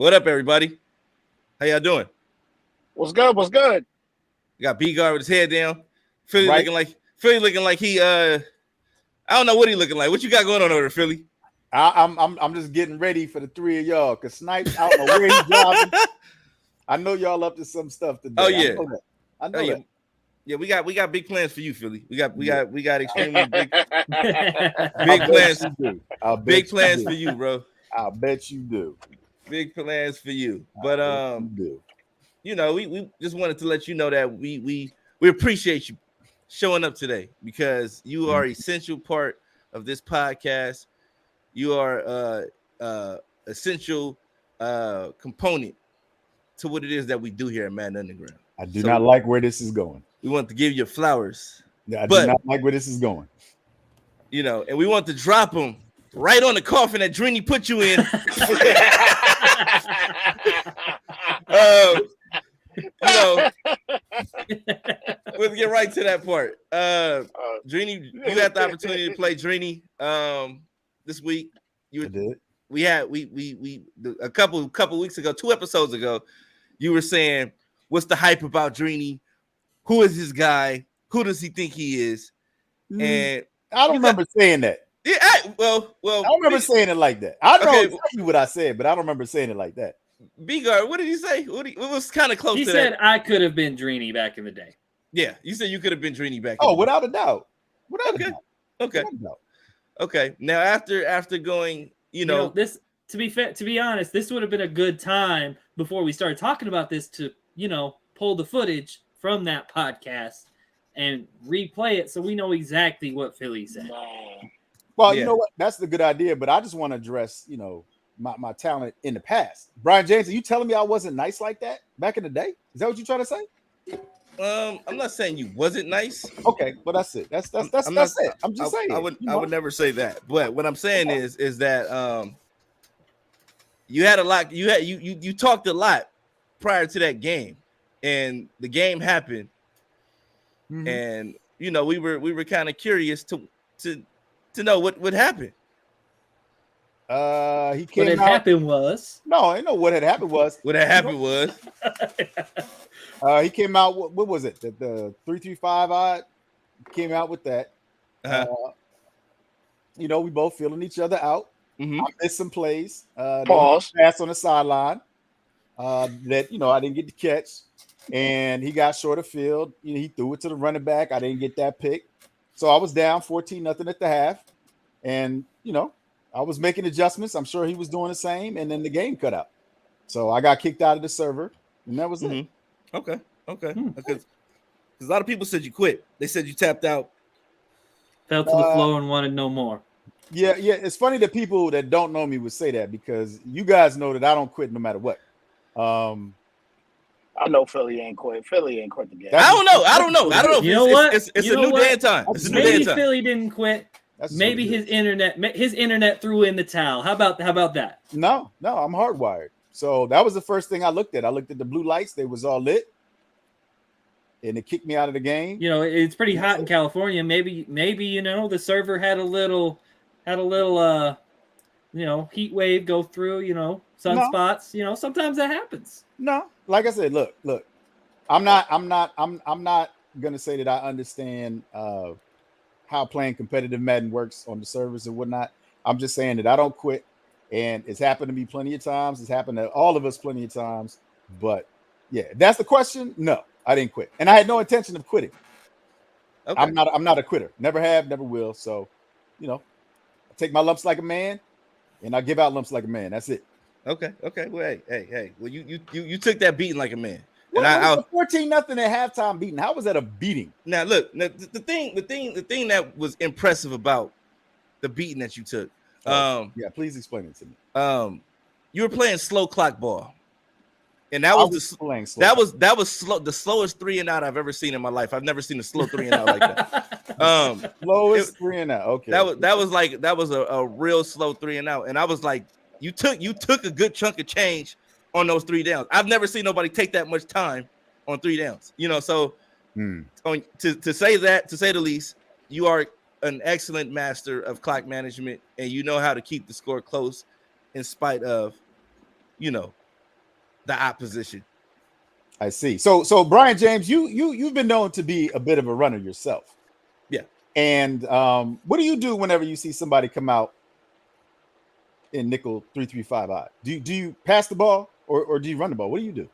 What up, everybody? How y'all doing? What's good? What's good? You got B-Guard with his head down. Philly Right. looking like he I don't know what he looking like. What you got going on over there, Philly? I'm just getting ready for the three of y'all because Snipes, I don't know where he's driving. I know y'all up to some stuff today. Oh yeah, I know that. Yeah, we got big plans for you, Philly. We got extremely big plans. Big plans for you, bro. I'll bet you do. Big plans for you. But you know, we just wanted to let you know that we appreciate you showing up today because you are an essential part of this podcast. You are essential component to what it is that we do here at Madden Underground. I do not like where this is going. We want to give you flowers. I do not like where this is going. You know, and we want to drop them right on the coffin that Drini put you in. You know, we'll get right to that part. Drini, you had the opportunity to play Drini this week. I did. We a couple weeks ago, 2 episodes ago, you were saying, what's the hype about Drini? Who is this guy? Who does he think he is? And I don't remember saying that. Yeah, well, I don't remember saying it like that. I don't know exactly what I said, but I don't remember saying it like that. B-Guard, what did he say? It was kind of close to that. He said I could have been Drini back in the day. Yeah, you said you could have been Drini back. Without a doubt. Without a doubt. Okay. Okay. Now after going, you know, this to be honest, this would have been a good time before we started talking about this to, pull the footage from that podcast and replay it so we know exactly what Philly said. Well, you know what? That's the good idea, but I just want to address, my talent in the past. Brian James, are you telling me I wasn't nice like that back in the day? Is that what you're trying to say? I'm not saying you wasn't nice. Okay, but that's it. That's it. I'm just saying. I would never say that. But what I'm saying is that you had a lot. You talked a lot prior to that game, and the game happened, and we were kind of curious to know what happened. He came what had happened was I know what had happened was he came out. What was it? The 335 odd came out with that. We both feeling each other out. I missed some plays. Pause. Pass on the sideline that I didn't get to catch, and he got short of field. He threw it to the running back. I didn't get that pick, so I was down 14-0 at the half, and I was making adjustments. I'm sure he was doing the same, and then the game cut out. So I got kicked out of the server, and that was it. Okay. Because a lot of people said you quit. They said you tapped out. Fell to the floor and wanted no more. Yeah. It's funny that people that don't know me would say that because you guys know that I don't quit no matter what. I know Philly ain't quit. Philly ain't quit the game. I don't know. You know what? It's a new day and time. Maybe Philly didn't quit. Maybe his internet threw in the towel. How about that? No, I'm hardwired. So that was the first thing I looked at. I looked at the blue lights; they was all lit, and it kicked me out of the game. It's pretty hot in California. Maybe the server had a little heat wave go through. Sunspots. Sometimes that happens. No, like I said, look. I'm not gonna say that I understand how playing competitive Madden works on the servers and whatnot. I'm just saying that I don't quit, and it's happened to me plenty of times. It's happened to all of us plenty of times. But yeah, if that's the question. No, I didn't quit, and I had no intention of quitting. Okay. I'm not a quitter. Never have, never will. So, I take my lumps like a man, and I give out lumps like a man. That's it. Okay. Well, hey. Well, you took that beating like a man. Well, I was 14-0 at halftime beating. How was that a beating? Now look, the thing that was impressive about the beating that you took. Please explain it to me. You were playing slow clock ball, and that was the slowest 3 and out I've ever seen in my life. I've never seen a slow 3 and out like that. Slowest 3 and out. Okay, that was a real slow 3 and out, and I was like, you took a good chunk of change on those 3 downs. I've never seen nobody take that much time on 3 downs. So to say the least, you are an excellent master of clock management, and you know how to keep the score close in spite of, the opposition. I see. So Brian James, you've been known to be a bit of a runner yourself. Yeah. And what do you do whenever you see somebody come out in nickel 3-3-5 odd? Do you pass the ball or do you run the ball? What do you do?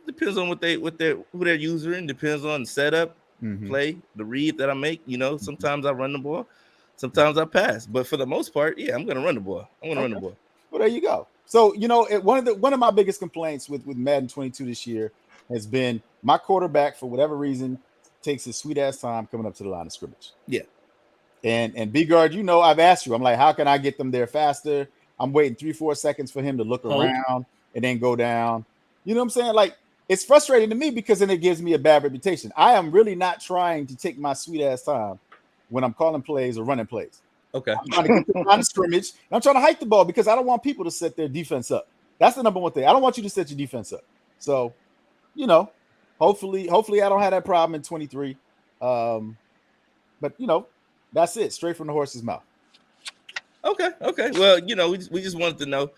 Depends on who they're using. Depends on the setup, play, the read that I make. Sometimes I run the ball, sometimes I pass. But for the most part, yeah, I'm gonna run the ball. Run the ball. Well, there you go. So one of my biggest complaints with Madden 22 this year has been my quarterback, for whatever reason, takes his sweet ass time coming up to the line of scrimmage. Yeah. And B-Guard, I've asked you, I'm like, how can I get them there faster? I'm waiting 3-4 seconds for him to look around and then go down. You know what I'm saying? Like, it's frustrating to me because then it gives me a bad reputation. I am really not trying to take my sweet ass time when I'm calling plays or running plays. Okay. I'm trying to get to the line of scrimmage. And I'm trying to hike the ball because I don't want people to set their defense up. That's the number one thing. I don't want you to set your defense up. So, hopefully I don't have that problem in 23. But that's it. Straight from the horse's mouth. Okay. Well, we just wanted to know.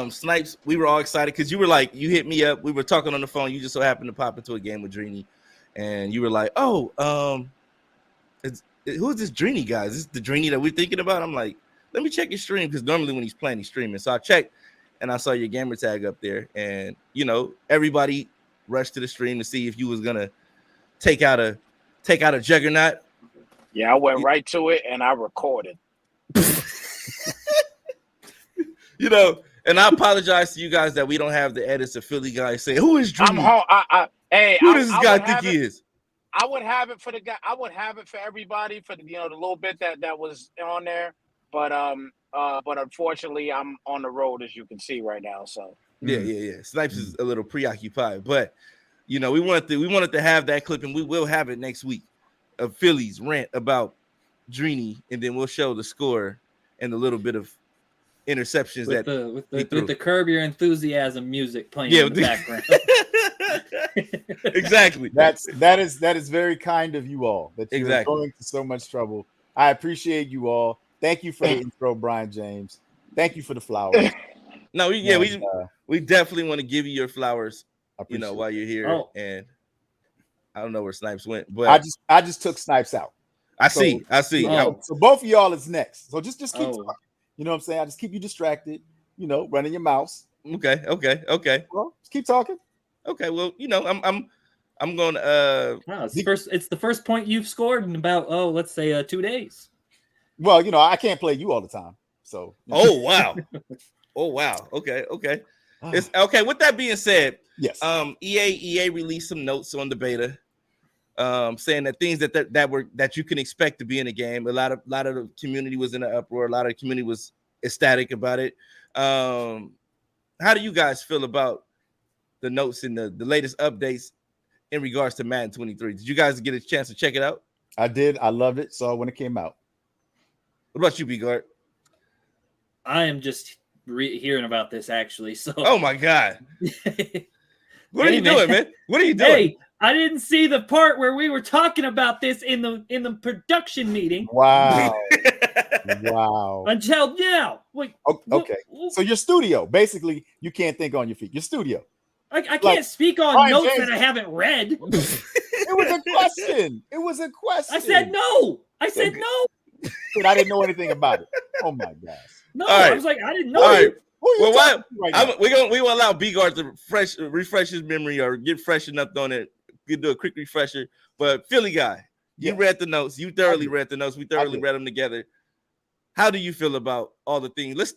Snipes, we were all excited because you were like, you hit me up. We were talking on the phone. You just so happened to pop into a game with Drini. And you were like, who's this Drini guy? Is this the Drini that we're thinking about? I'm like, let me check his stream because normally when he's playing, he's streaming. So I checked and I saw your gamer tag up there. And, everybody rushed to the stream to see if you was going to take out a juggernaut. Yeah, I went right to it and I recorded. And I apologize to you guys that we don't have the edits of Philly guys saying, who is Drini? Who does this guy think he is? I would have it for the guy. I would have it for everybody for the little bit that was on there. But unfortunately, I'm on the road as you can see right now. So yeah. Snipes is a little preoccupied, but we wanted to have that clip, and we will have it next week of Philly's rant about Drini, and then we'll show the score and a little bit of interceptions with the Curb Your Enthusiasm music playing in the background. Exactly. That is very kind of you all that you're going to so much trouble. I appreciate you all. Thank you for the intro, Brian James. Thank you for the flowers. No, we definitely want to give you your flowers. While you're here, and I don't know where Snipes went, but I just took Snipes out. I see. So both of y'all is next. So just keep talking. You know what I'm saying? I just keep you distracted. Running your mouse. Okay. Well, just keep talking. Okay. Well, I'm going to. It's the first point you've scored in about let's say 2 days. Well, I can't play you all the time. So. Oh wow. Okay. It's okay. With that being said, yes. EA released some notes on the beta, saying that things that you can expect to be in the game. A lot of the community was in an uproar. A lot of the community was ecstatic about it. How do you guys feel about the notes and the latest updates in regards to Madden 23? Did you guys get a chance to check it out? I did. I loved it. Saw it when it came out. What about you, B-Guard? I am just hearing about this actually. So. Oh my God. What are you doing, man? What are you doing? Hey, I didn't see the part where we were talking about this in the production meeting. Wow. Wow. Until now. Like, okay. So your studio, basically, you can't think on your feet. Your studio. I can't speak on Brian notes James. That I haven't read. It was a question. I said no. No. Dude, I didn't know anything about it. Oh my gosh. No, right. I was like, I didn't know. All right. Well, we gonna allow B-Guard to refresh his memory or get freshened up on it. You do a quick refresher. But Philly guy, you read the notes. You thoroughly read the notes. We thoroughly read them together. How do you feel about all the things? Let's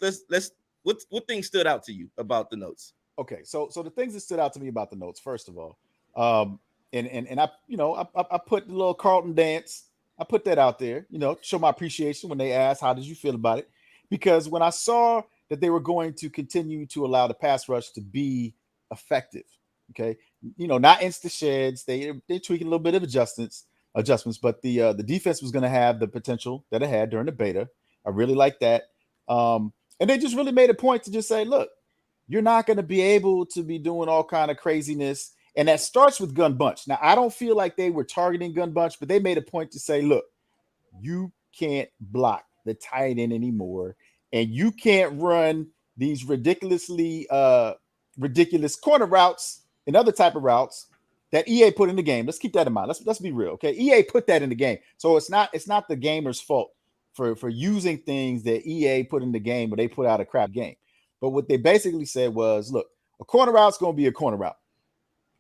what things stood out to you about the notes? Okay, so the things that stood out to me about the notes, first of all, and I put the little Carlton dance. I put that out there, show my appreciation when they asked, how did you feel about it? Because when I saw that they were going to continue to allow the pass rush to be effective, okay, not insta sheds, they tweaking a little bit of adjustments, but the defense was going to have the potential that it had during the beta. I really like that. And they just really made a point to just say, look, you're not going to be able to be doing all kind of craziness. And that starts with Gun Bunch. Now, I don't feel like they were targeting Gun Bunch, but they made a point to say, look, you can't block the tight end anymore. And you can't run these ridiculously ridiculous corner routes and other type of routes that EA put in the game. Let's keep that in mind. Let's be real, okay? EA put that in the game, so it's not the gamer's fault for using things that EA put in the game, where they put out a crap game. But what they basically said was, look, a corner route's going to be a corner route,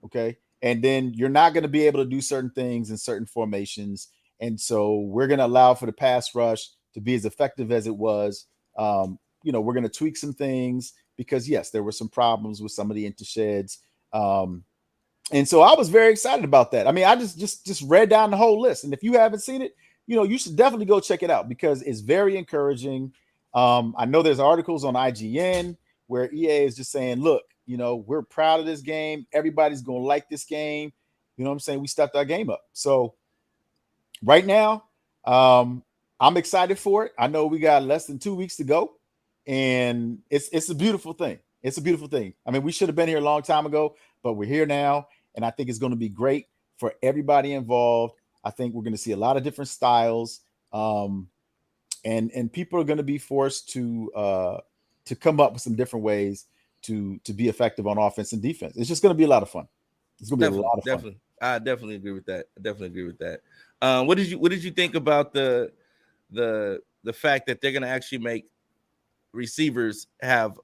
okay? And then you're not going to be able to do certain things in certain formations, and so we're going to allow for the pass rush to be as effective as it was. We're going to tweak some things because, yes, there were some problems with some of the intersheds. And so I was very excited about that. I mean, I just read down the whole list. And if you haven't seen it, you should definitely go check it out because it's very encouraging. I know there's articles on IGN where EA is just saying, look, we're proud of this game. Everybody's going to like this game. You know what I'm saying? We stepped our game up. So right now, I'm excited for it. I know we got less than 2 weeks to go, and it's a beautiful thing. It's a beautiful thing. I mean, we should have been here a long time ago, but we're here now, and I think it's going to be great for everybody involved. I think we're going to see a lot of different styles, and people are going to be forced to come up with some different ways to be effective on offense and defense. It's just going to be a lot of fun. It's going to be a lot of fun. I definitely agree with that. What did you think about the fact that they're going to actually make receivers have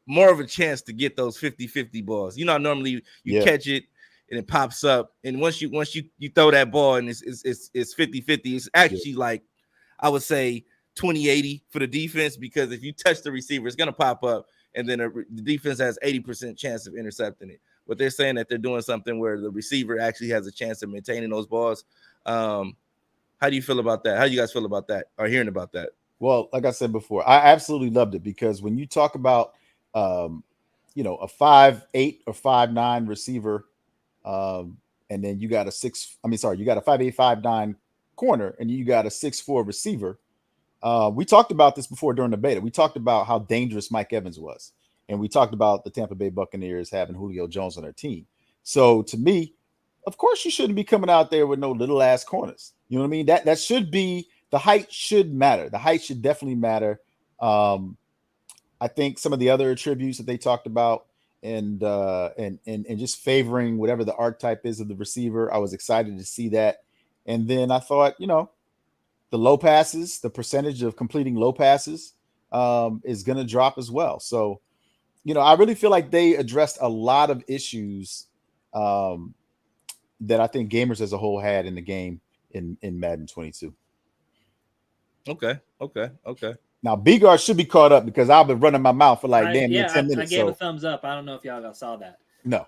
more of a chance to get those 50-50 balls? Normally you catch it and it pops up, and once you throw that ball and it's 50-50, it's actually like, I would say 20-80 for the defense, because if you touch the receiver, it's going to pop up, and then the defense has 80% chance of intercepting it. But they're saying that they're doing something where the receiver actually has a chance of maintaining those balls. How do you feel about that? How do you guys feel about that, or hearing about that? Well, like I said before, I absolutely loved it, because when you talk about, a 5'8" or 5'9" receiver, and then you got a 5'8", 5'9" corner, and you got a 6'4" receiver. We talked about this before during the beta. We talked about how dangerous Mike Evans was, and we talked about the Tampa Bay Buccaneers having Julio Jones on their team. So to me, of course, you shouldn't be coming out there with no little ass corners. You know what I mean? That should be, the height should matter. The height should definitely matter. I think some of the other attributes that they talked about, and just favoring whatever the archetype is of the receiver, I was excited to see that. And then I thought, the low passes, the percentage of completing low passes is going to drop as well. So, I really feel like they addressed a lot of issues that I think gamers as a whole had in the game in Madden 22. Okay. Now, B-Guard should be caught up, because I've been running my mouth for 10 minutes. I gave a thumbs up. I don't know if y'all saw that. No,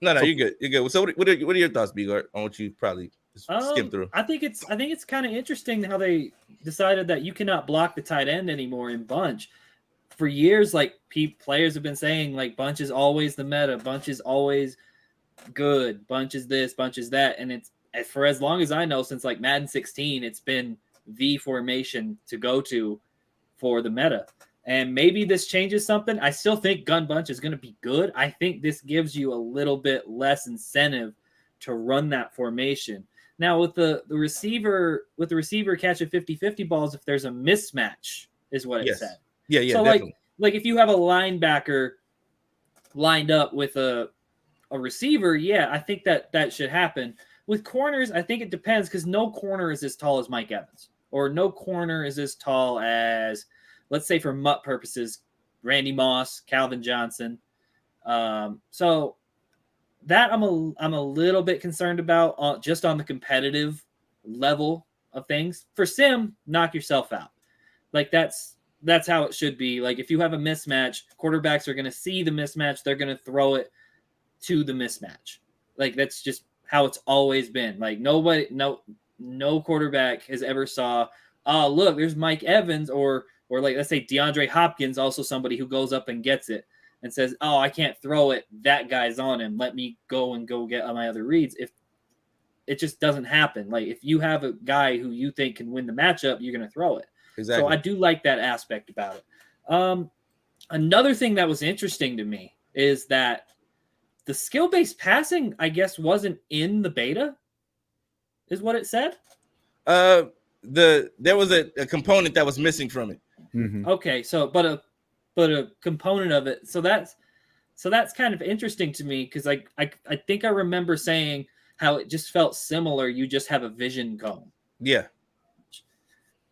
you're good. You're good. So what are your thoughts, B-Guard, on what you probably skip through? I think it's kind of interesting how they decided that you cannot block the tight end anymore in bunch. For years, like, players have been saying, like, bunch is always the meta, bunch is always good, bunch is this, bunch is that, and it's, for as long as I know, since like Madden 16, it's been the formation to go to for the meta. And maybe this changes something. I still think gun bunch is going to be good. I think this gives you a little bit less incentive to run that formation. Now, with the receiver catching 50-50 balls, if there's a mismatch, is what it said. Yeah. So definitely. like if you have a linebacker lined up with a receiver, I think that should happen. With corners, I think it depends, because no corner is as tall as Mike Evans, or no corner is as tall as, let's say, for MUT purposes, Randy Moss, Calvin Johnson. So that I'm a little bit concerned about, just on the competitive level of things. For sim, knock yourself out. Like, that's how it should be. Like, if you have a mismatch, quarterbacks are going to see the mismatch. They're going to throw it to the mismatch. Like, that's just how it's always been. Like, no quarterback has ever saw, oh, look, there's Mike Evans, or like, let's say DeAndre Hopkins, also somebody who goes up and gets it and says, oh, I can't throw it, that guy's on him, let me go get my other reads. If it just doesn't happen. Like, if you have a guy who you think can win the matchup, you're going to throw it. Exactly. So I do like that aspect about it. Another thing that was interesting to me is that the skill-based passing, I guess, wasn't in the beta, is what it said. There was a component that was missing from it. Mm-hmm. Okay, so but but a component of it. So that's kind of interesting to me because I think I remember saying how it just felt similar. You just have a vision cone. Yeah.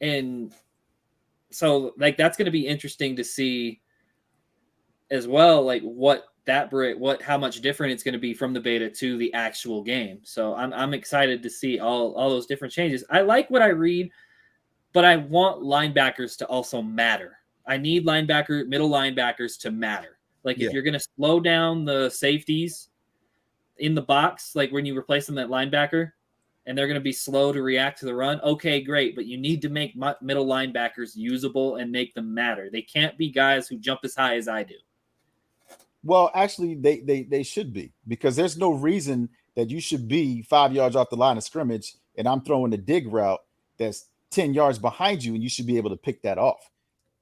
And so like that's going to be interesting to see as well, like how much different it's going to be from the beta to the actual game. So I'm excited to see all those different changes. I like what I read, but I want linebackers to also matter. I need middle linebackers to matter. Like if you're going to slow down the safeties in the box, like when you replace them at linebacker, and they're going to be slow to react to the run, okay, great. But you need to make middle linebackers usable and make them matter. They can't be guys who jump as high as I do. Well, actually, they should be, because there's no reason that you should be 5 yards off the line of scrimmage and I'm throwing a dig route that's 10 yards behind you and you should be able to pick that off.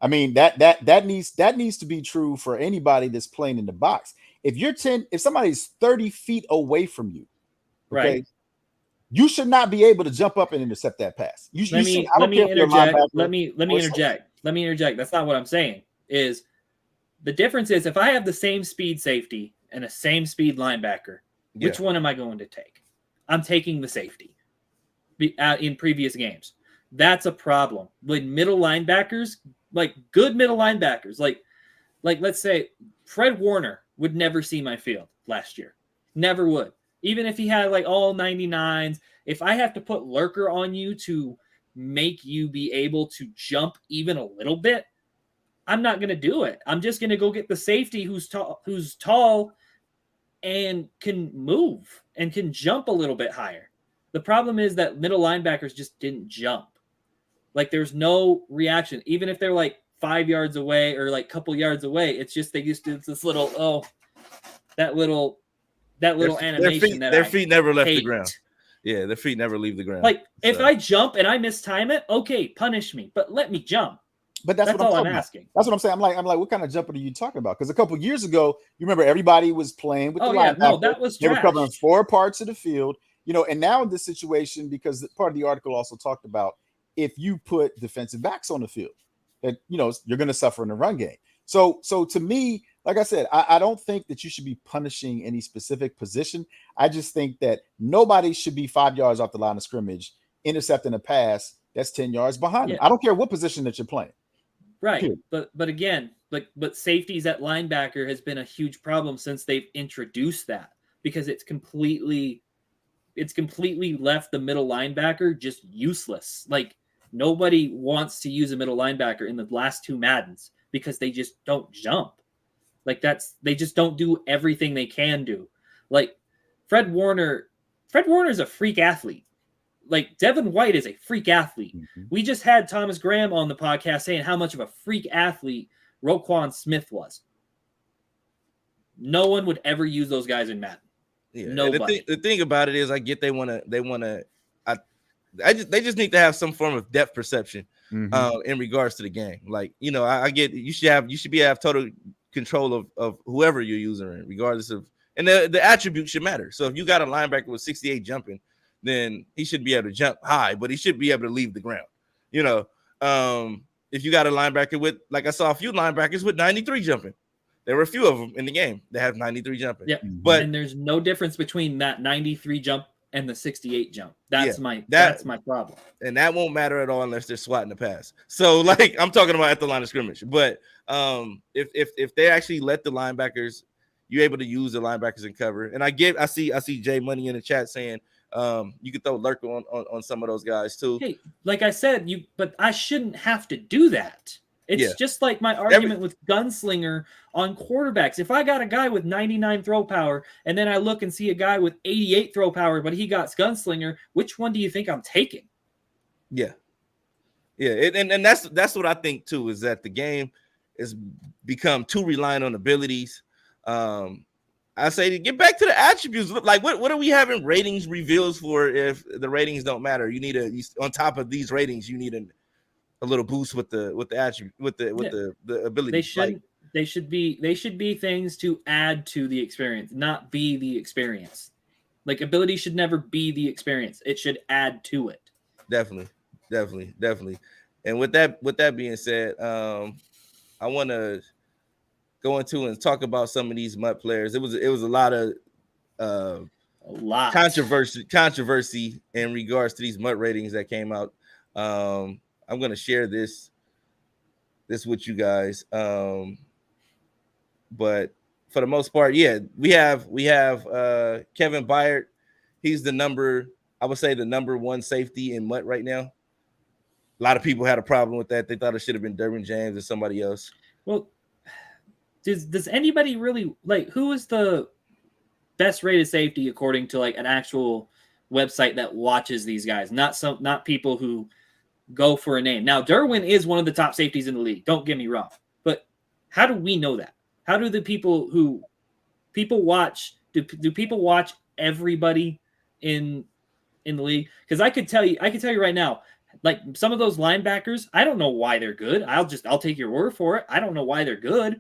I mean, that needs to be true for anybody that's playing in the box. If somebody's 30 feet away from you, okay, right, you should not be able to jump up and intercept that pass. Let me interject. Let me interject. That's not what I'm saying. Is the difference is if I have the same speed safety and a same speed linebacker, which one am I going to take? I'm taking the safety in previous games. That's a problem. When middle linebackers, like good middle linebackers, like let's say Fred Warner would never see my field last year. Never would. Even if he had like all 99s, if I have to put lurker on you to make you be able to jump even a little bit, I'm not going to do it. I'm just going to go get the safety who's tall and can move and can jump a little bit higher. The problem is that middle linebackers just didn't jump. Like there's no reaction. Even if they're like 5 yards away or like a couple yards away, it's just they used to this little that little animation. Their feet never left the ground. Yeah, their feet never leave the ground. Like if I jump and I mistime it, okay, punish me, but let me jump. But that's what I'm asking. That's what I'm saying. I'm like, what kind of jumper are you talking about? Because a couple years ago, you remember everybody was playing with the linebacker. No, that was they were covering 4 parts of the field, and now in this situation, because part of the article also talked about if you put defensive backs on the field, that you're going to suffer in the run game. So to me, like I said, I don't think that you should be punishing any specific position. I just think that nobody should be 5 yards off the line of scrimmage intercepting a pass that's 10 yards behind them. I don't care what position that you're playing. Right. Period. But again, but safeties at linebacker has been a huge problem since they've introduced that, because it's completely left the middle linebacker just useless. Like nobody wants to use a middle linebacker in the last 2 Maddens because they just don't jump. Like they just don't do everything they can do. Like Fred Warner is a freak athlete. Like Devin White is a freak athlete. Mm-hmm. We just had Thomas Graham on the podcast saying how much of a freak athlete Roquan Smith was. No one would ever use those guys in Madden. Yeah. Nobody. The thing about it is, I get they just need to have some form of depth perception in regards to the game. Like I get you should have total control of whoever you're using, regardless of, and the attributes should matter. So if you got a linebacker with 68 jumping, then he should be able to jump high, but he should be able to leave the ground. If you got a linebacker with, like I saw a few linebackers with 93 jumping. There were a few of them in the game that have 93 jumping. Yeah, and there's no difference between that 93 jump and the 68 jump. That's my problem. And that won't matter at all unless they're swatting the pass. So like I'm talking about at the line of scrimmage. But if they actually let the linebackers, you're able to use the linebackers in cover. And I see Jay Money in the chat saying you could throw lurker on some of those guys too. Hey, like I said, but I shouldn't have to do that. It's just like my argument with gunslinger on quarterbacks. If I got a guy with 99 throw power and then I look and see a guy with 88 throw power, but he got gunslinger, which one do you think I'm taking? Yeah. And that's what I think too, is that the game has become too reliant on abilities. I say to get back to the attributes. Like what are we having ratings reveals for if the ratings don't matter? You need on top of these ratings, you need a little boost with the attribute with the ability. They should be things to add to the experience, not be the experience. Like ability should never be the experience. It should add to it. Definitely. And with that being said, I want to go into and talk about some of these MUT players. It was a lot of controversy in regards to these MUT ratings that came out. I'm gonna share this with you guys. But for the most part, yeah, we have Kevin Byard. He's the number one safety in MUT right now. A lot of people had a problem with that. They thought it should have been Derwin James or somebody else. Well, does anybody really like who is the best rated safety according to like an actual website that watches these guys, not people who go for a name. Now, Derwin is one of the top safeties in the league. Don't get me wrong, but how do we know that? How do the people watch? Do people watch everybody in the league? Because I can tell you right now, like some of those linebackers, I don't know why they're good. I'll take your word for it. I don't know why they're good.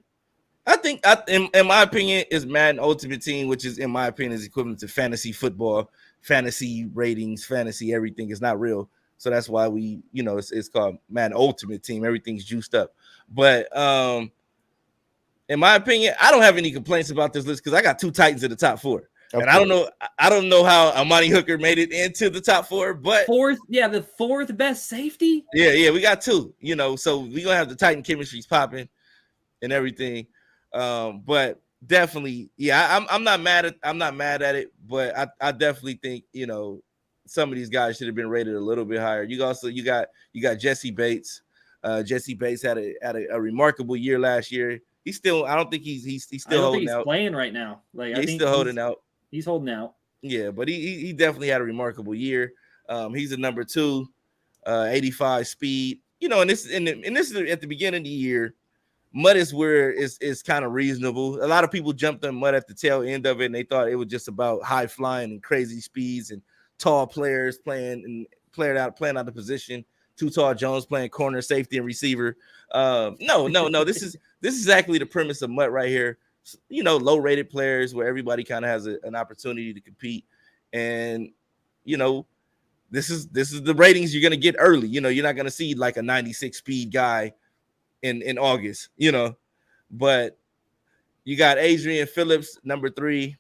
I think, in my opinion, is Madden Ultimate Team, which is, in my opinion, is equivalent to fantasy football, fantasy ratings, fantasy everything is not real. So that's why we, it's called Madden Ultimate Team. Everything's juiced up. But in my opinion, I don't have any complaints about this list because I got 2 Titans in the top 4. Okay. And I don't know how Amani Hooker made it into the top 4, but the fourth best safety. Yeah, we got 2. So we gonna have the Titan chemistry's popping and everything. But definitely, yeah, I'm not mad at it, but I definitely think some of these guys should have been rated a little bit higher. You got Jesse Bates. Jesse Bates had a remarkable year last year. He's still, I don't think he's still holding out. Playing right now. Like I think still holding out. He's holding out. Yeah, but he definitely had a remarkable year. He's a number 2, 85 speed. And this is at the beginning of the year. MUT is where is kind of reasonable. A lot of people jumped on MUT at the tail end of it, and they thought it was just about high flying and crazy speeds and tall players playing out the position. Too Tall Jones playing corner, safety, and receiver. No. This is exactly the premise of MUT right here. Low rated players where everybody kind of has an opportunity to compete, and this is the ratings you're gonna get early. You're not gonna see like a 96 speed guy in August, but you got Adrian Phillips, number 3,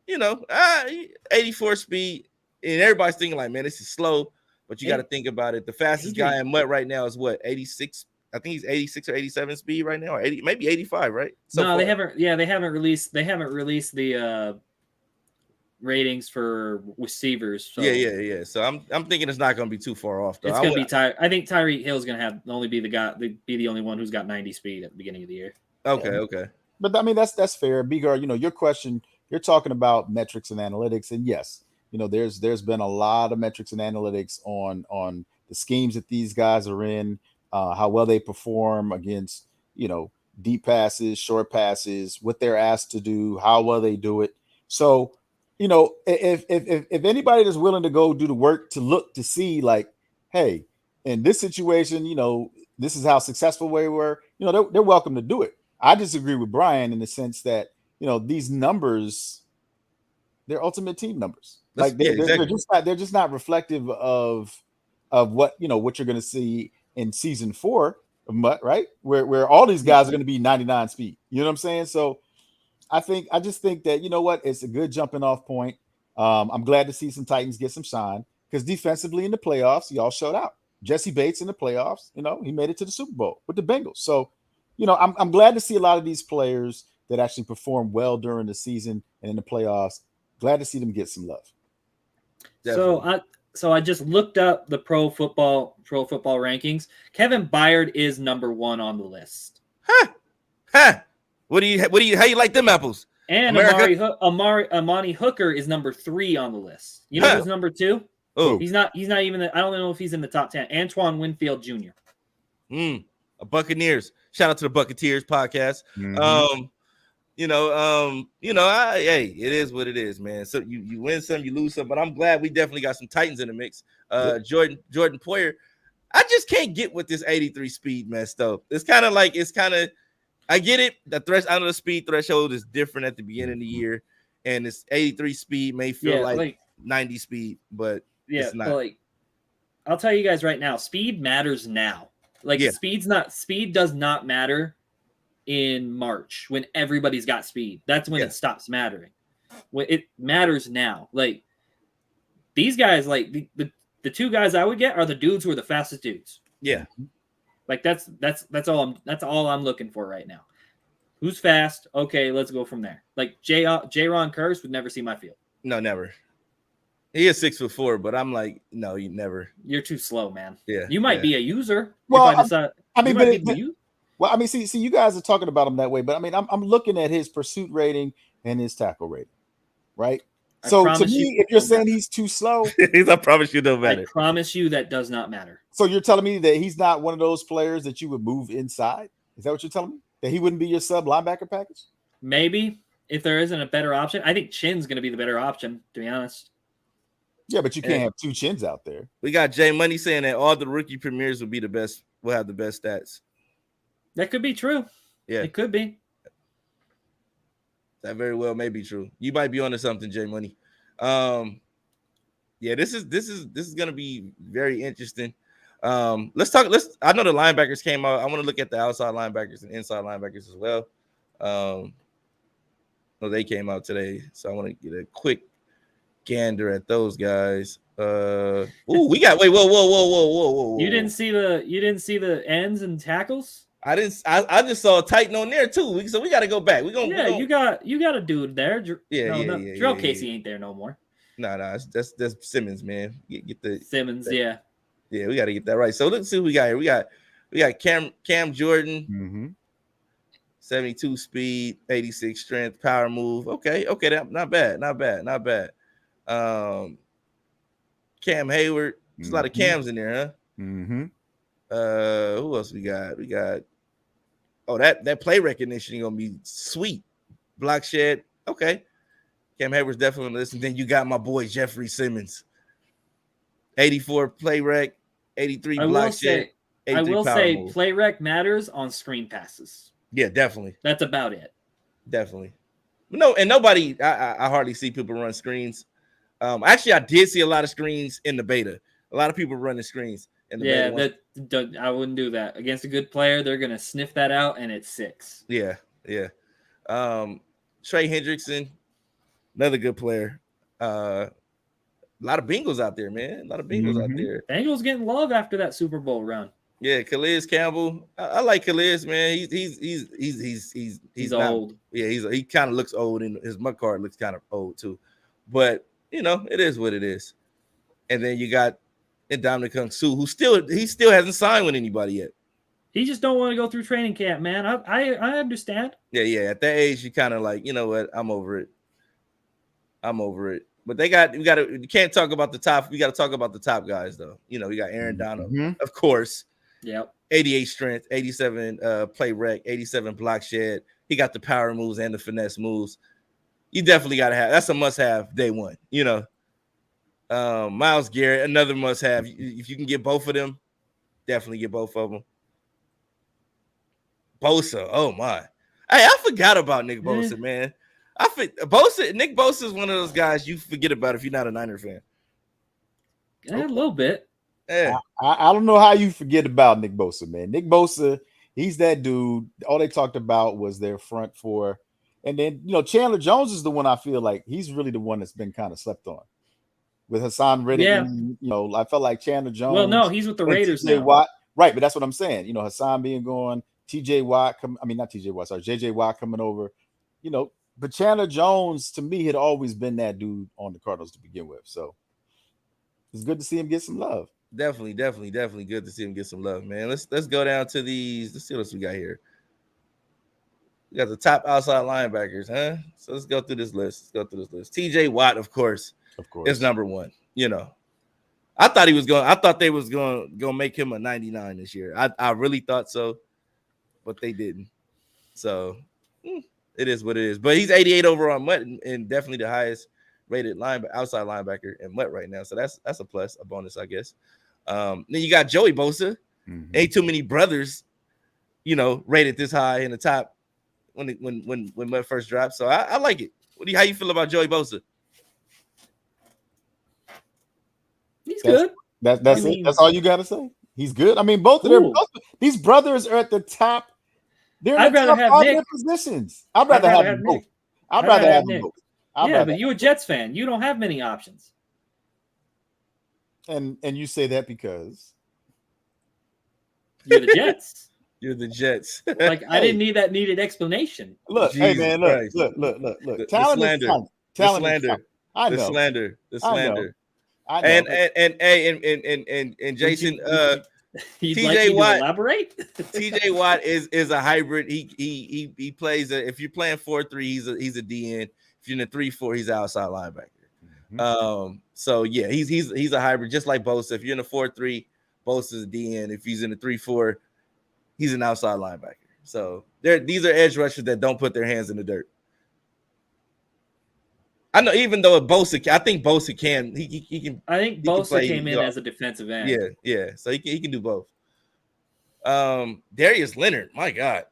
84 speed, and everybody's thinking like, man, this is slow, but you got to think about it. The fastest guy in MUT right now is what, 86? I think he's 86 or 87 speed right now, or 80, maybe 85, right? They haven't released the ratings for receivers. So. Yeah. So I'm thinking it's not going to be too far off though. It's going to be I think Tyreek Hill's going to only be the only one who's got 90 speed at the beginning of the year. Okay. But I mean that's fair. B-Gar, your question, you're talking about metrics and analytics, and yes, there's been a lot of metrics and analytics on the schemes that these guys are in, how well they perform against, deep passes, short passes, what they're asked to do, how well they do it. So, if anybody is willing to go do the work to look to see like, hey, in this situation, this is how successful we were, they're welcome to do it. I disagree with Brian in the sense that, these numbers, they're ultimate team numbers. Like they're just not reflective of what what you're going to see in season 4 of MUT, right? Where all these guys are going to be 99 speed. You know what I'm saying? So I just think that it's a good jumping off point. I'm glad to see some Titans get some shine because defensively in the playoffs, y'all showed out. Jesse Bates in the playoffs, he made it to the Super Bowl with the Bengals. So, I'm glad to see a lot of these players that actually perform well during the season and in the playoffs. Glad to see them get some love. Definitely. So I just looked up the pro football rankings. Kevin Byard is number 1 on the list. Huh. How you like them apples? And Amani Hooker is number 3 on the list. You know who's number 2? Oh, he's not even. I don't know if he's in the top 10. Antoine Winfield Jr. A Buccaneers. Shout out to the Buccaneers podcast. Mm-hmm. Hey, it is what it is, man. So you win some, you lose some, but I'm glad we definitely got some Titans in the mix. Jordan Poyer. I just can't get with this 83 speed messed up. It's kind of I get it. The speed threshold is different at the beginning of the year, and this 83 speed may feel like 90 speed, but it's not. But I'll tell you guys right now, speed matters now. Speed does not matter in March when everybody's got speed. That's when Yeah. it stops mattering. When it matters now. Like these guys, like the two guys I would get are the dudes who are the fastest dudes. Yeah. Like that's all I'm looking for right now. Who's fast? Okay, let's go from there. Like J-Ron Curse would never see my field. No, never. He is 6'4", but I'm like, no, you never. You're too slow, man. Yeah. You might be a user. Well, if I decide, I mean, you but might it, be the user. well, I mean, see, you guys are talking about him that way, but I mean, I'm looking at his pursuit rating and his tackle rating, right? I So to promise me, you if you're it saying don't he's too slow, I promise you, don't I matter. promise you that does not matter. so you're telling me that he's not one of those players that you would move inside? Is that what you're telling me? That he wouldn't be your sub linebacker package? Maybe if there isn't a better option, I think Chin's going to be the better option. To be honest. Yeah, but you can't Yeah. have two chins out there. We got Jay Money saying that all the rookie premieres will be the best. Will have the best stats. That could be true. Yeah, It could be. that very well may be true. You might be onto something, Jay Money. Yeah, this is gonna be very interesting. Let's talk. I know the linebackers came out. I want to look at the outside linebackers and inside linebackers as well. No, they came out today, so I want to get a quick gander at those guys. We got whoa. You didn't see the ends and tackles? I didn't. I just saw a Titan on there too. So we got to go back. You got a dude there. Yeah. Drill Casey ain't there no more. No, that's Simmons, man. Get the Simmons, yeah. Yeah, we got to get that right. So let's see what we got here. We got Cam Jordan, Mm-hmm. 72 speed, 86 strength, power move. Okay, that not bad. Cam Hayward. There's a lot of Cams in there, huh? Mm-hmm. Who else we got? We got that play recognition gonna be sweet. Block shed. Okay. Cam Hayward's definitely on the list. And then you got my boy Jeffrey Simmons. 84 play rec, 83 block shed. I will say move. play rec matters on screen passes. Yeah, definitely. That's about it. Definitely. No, and nobody, I hardly see people run screens. Actually, I did see a lot of screens in the beta. A lot of people running screens in the beta. I wouldn't do that. Against a good player, they're going to sniff that out, and it's 6. Yeah. Trey Hendrickson, another good player. A lot of Bengals out there, man. A lot of Bengals out there. Bengals getting love after that Super Bowl run. Yeah, Calais Campbell. I like Calais, man. He's old. Yeah, he kind of looks old, and his mud card looks kind of old too. But it is what it is. And then you got Ndamukong Suh, who still hasn't signed with anybody yet. He just don't want to go through training camp, man. I understand. Yeah. At that age, you kind of like, you know what? I'm over it. But you can't talk about the top. We got to talk about the top guys, though. We got Aaron Donald, of course. Yep. 88 strength, 87 play rec, 87 block shed. He got the power moves and the finesse moves. You definitely got to have. That's a must-have day one. Myles Garrett, another must-have. If you can get both of them, definitely get both of them. Bosa, oh my! Hey, I forgot about Nick Bosa, man. Nick Bosa is one of those guys you forget about if you're not a Niner fan. A little bit. Yeah. I don't know how you forget about Nick Bosa, man. Nick Bosa, he's that dude. All they talked about was their front four. And then, Chandler Jones is the one I feel like he's really the one that's been kind of slept on. With Hassan Reddick, I felt like Chandler Jones. Well, no, he's with the Raiders now. Watt, right, but that's what I'm saying. Hassan being gone, JJ Watt coming over. But Chandler Jones, to me, had always been that dude on the Cardinals to begin with. So it's good to see him get some love. Definitely good to see him get some love, man. Let's go down to these. Let's see what else we got here. We got the top outside linebackers, huh? So let's go through this list. TJ Watt, of course, is number one. I thought they was going to make him a 99 this year. I really thought so, but they didn't. So it is what it is. But he's 88 overall Mutt and definitely the highest rated outside linebacker in Mutt right now. So that's a plus, a bonus, I guess. Then you got Joey Bosa. Ain't too many brothers, rated this high in the top when Mutt first dropped. So I like it. How you feel about Joey Bosa? He's good. That's all you gotta say. He's good. I mean, both of these brothers are at the top They're I'd rather have all Nick. their positions. I'd rather have them both. I'd rather have them both. Yeah, but you a Jets fan. You don't have many options. And you say that because you're the Jets. You're the Jets. Like I didn't need that needed explanation. Look, Jesus hey man, look. The Talent slander. is talent. Talent is talent. I know. The slander. I know. And Jason, TJ Watt. Elaborate. TJ Watt is a hybrid. He plays if you're playing 4-3, he's a DN. If you're in a 3-4, he's an outside linebacker. Mm-hmm. So yeah, he's a hybrid, just like Bosa. If you're in a 4-3, Bosa's a DN. If he's in a 3-4, he's an outside linebacker. So these are edge rushers that don't put their hands in the dirt. I know, even though Bosa, I think Bosa can. He can. I think Bosa came in as a defensive end. Yeah. So he can do both. Darius Leonard, my God,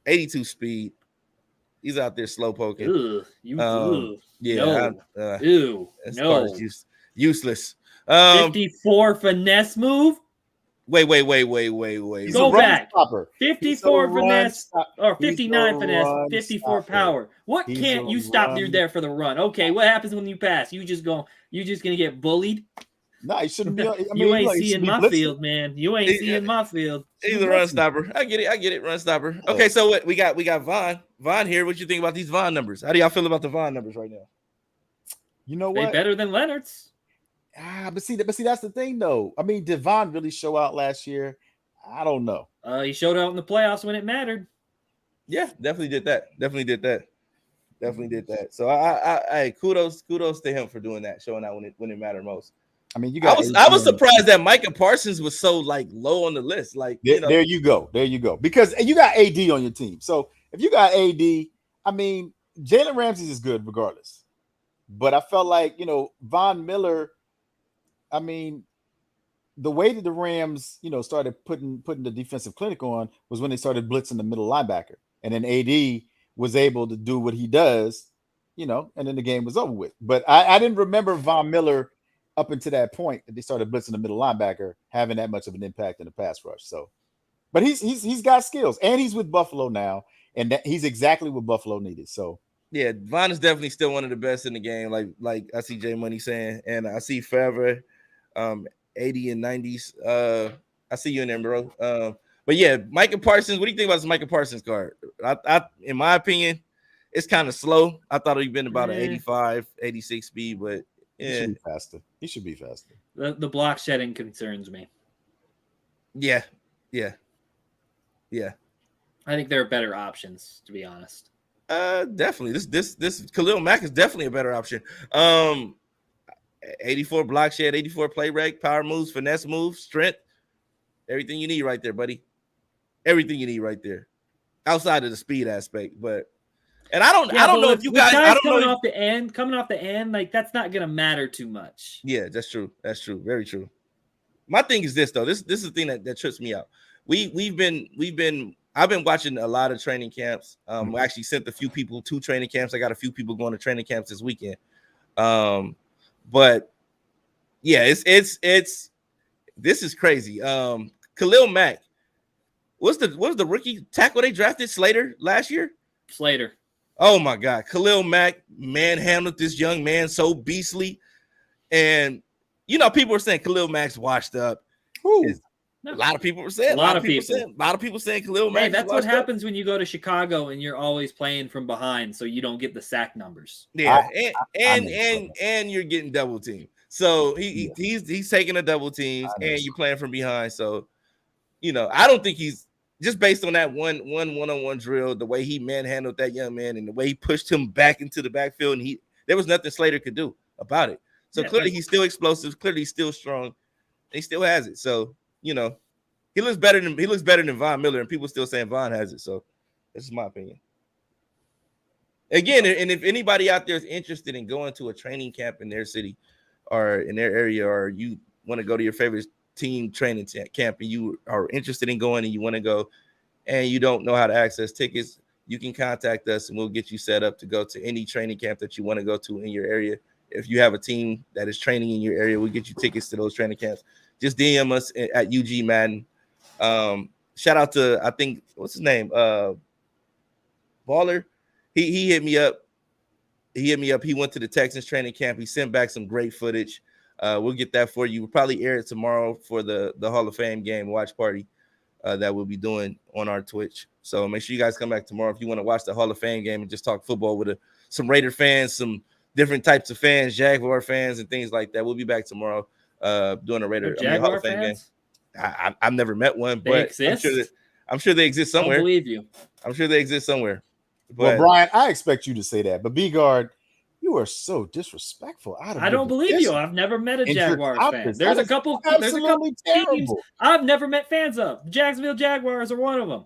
82 speed. He's out there slow poking. Useless. 54 finesse move. Wait. Go back. 54 finesse or 59 finesse, 54 power. What can't you stop? You're there for the run. Okay, what happens when you pass? You're just gonna get bullied. No, he shouldn't be. You ain't seeing my field, man. You ain't seeing my field. He's a run stopper. I get it. Run stopper. Okay, so what we got Von. Von here. What you think about these Von numbers? How do y'all feel about the Von numbers right now? You know what? They better than Leonard's. But see, that's the thing, though. I mean, did Von really show out last year? I don't know. He showed out in the playoffs when it mattered. Yeah, definitely did that. So I kudos to him for doing that, showing out when it mattered most. I mean, I was surprised that Micah Parsons was so like low on the list. Like there you go, because you got AD on your team. So if you got AD, I mean, Jalen Ramsey is good regardless. But I felt like Von Miller. I mean, the way that the Rams, started putting the defensive clinic on was when they started blitzing the middle linebacker, and then AD was able to do what he does, and then the game was over with. But I didn't remember Von Miller up until that point that they started blitzing the middle linebacker having that much of an impact in the pass rush. So, but he's got skills, and he's with Buffalo now, and he's exactly what Buffalo needed. So. Yeah, Von is definitely still one of the best in the game. Like I see J Money saying, and I see Forever, 80 and 90s. I see you in there, bro. But yeah, Micah Parsons. What do you think about this Micah Parsons card? I in my opinion, it's kind of slow. I thought he'd been about an 85, 86 speed, but yeah, he should be faster. The block shedding concerns me. Yeah. I think there are better options, to be honest. Definitely. This Khalil Mack is definitely a better option. 84 block shed, 84 play rate, power moves, finesse moves, strength, everything you need right there, buddy. Everything you need right there, outside of the speed aspect. But I don't know if you guys coming off the end, like that's not gonna matter too much. Yeah, that's true. Very true. My thing is this though. This is the thing that trips me out. I've been watching a lot of training camps. I actually sent a few people to training camps. I got a few people going to training camps this weekend. But yeah, it's this is crazy. Khalil Mack, what was the rookie tackle they drafted? Slater last year? Slater. Oh my God. Khalil Mack manhandled this young man so beastly. And people were saying Khalil Mack's washed up. A lot of people were saying. A lot of people saying Khalil Mack. Hey, that's what happens when you go to Chicago and you're always playing from behind, so you don't get the sack numbers. Yeah, and you're getting double teamed. So he's taking a double team, and you're playing from behind. So I don't think he's just based on that one-on-one drill, the way he manhandled that young man, and the way he pushed him back into the backfield, and there was nothing Slater could do about it. So clearly he's still explosive. Clearly he's still strong. He still has it. So. He looks better than Von Miller, and people still saying Von has it. So this is my opinion. Again, and if anybody out there is interested in going to a training camp in their city or in their area, or you want to go to your favorite team training camp and you are interested in going and you want to go and you don't know how to access tickets, you can contact us and we'll get you set up to go to any training camp that you want to go to in your area. If you have a team that is training in your area, we'll get you tickets to those training camps. Just DM us at UG Madden. Shout out to, I think, what's his name? Baller, he hit me up. He hit me up. He went to the Texans training camp. He sent back some great footage. We'll get that for you. We'll probably air it tomorrow for the Hall of Fame game watch party that we'll be doing on our Twitch. So make sure you guys come back tomorrow if you want to watch the Hall of Fame game and just talk football with some Raider fans, some different types of fans, Jaguar fans, and things like that. We'll be back tomorrow doing a Hall of Fame fans? game. I've never met one, They but exist? I'm sure they exist somewhere. I don't believe you. I'm sure they exist somewhere. But, well, Brian, I expect you to say that, but B-Guard, you are so disrespectful. I don't believe you. I've never met a Jaguars fan. There's a couple teams I've never met fans of. The Jacksonville Jaguars are one of them.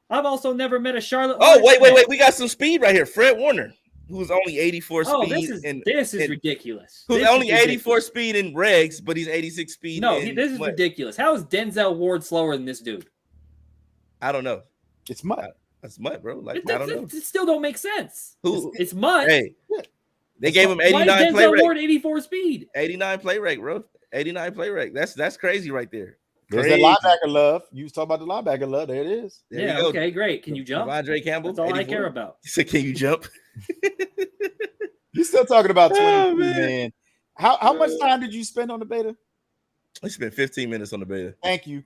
I've also never met a Charlotte. Oh, wait. We got some speed right here. Fred Warner, who's only 84 speed. This is ridiculous. Who's only 84 speed in regs, but he's 86 speed. No, this is ridiculous. How is Denzel Ward slower than this dude? I don't know. It's mud. That's mud, bro. Like I don't know. It still don't make sense. It's mud. Hey, they gave him 89 Why play rate. Ward 84 speed. 89 play rate, bro. 89 play rate. That's crazy right there. There's that linebacker love. You was talking about the linebacker love. There it is. There okay, great. Can you jump? Andre Campbell. That's all 84. I care about. He said, "Can you jump?" You still talking about 23, man. How much time did you spend on the beta? I spent 15 minutes on the beta. Thank you.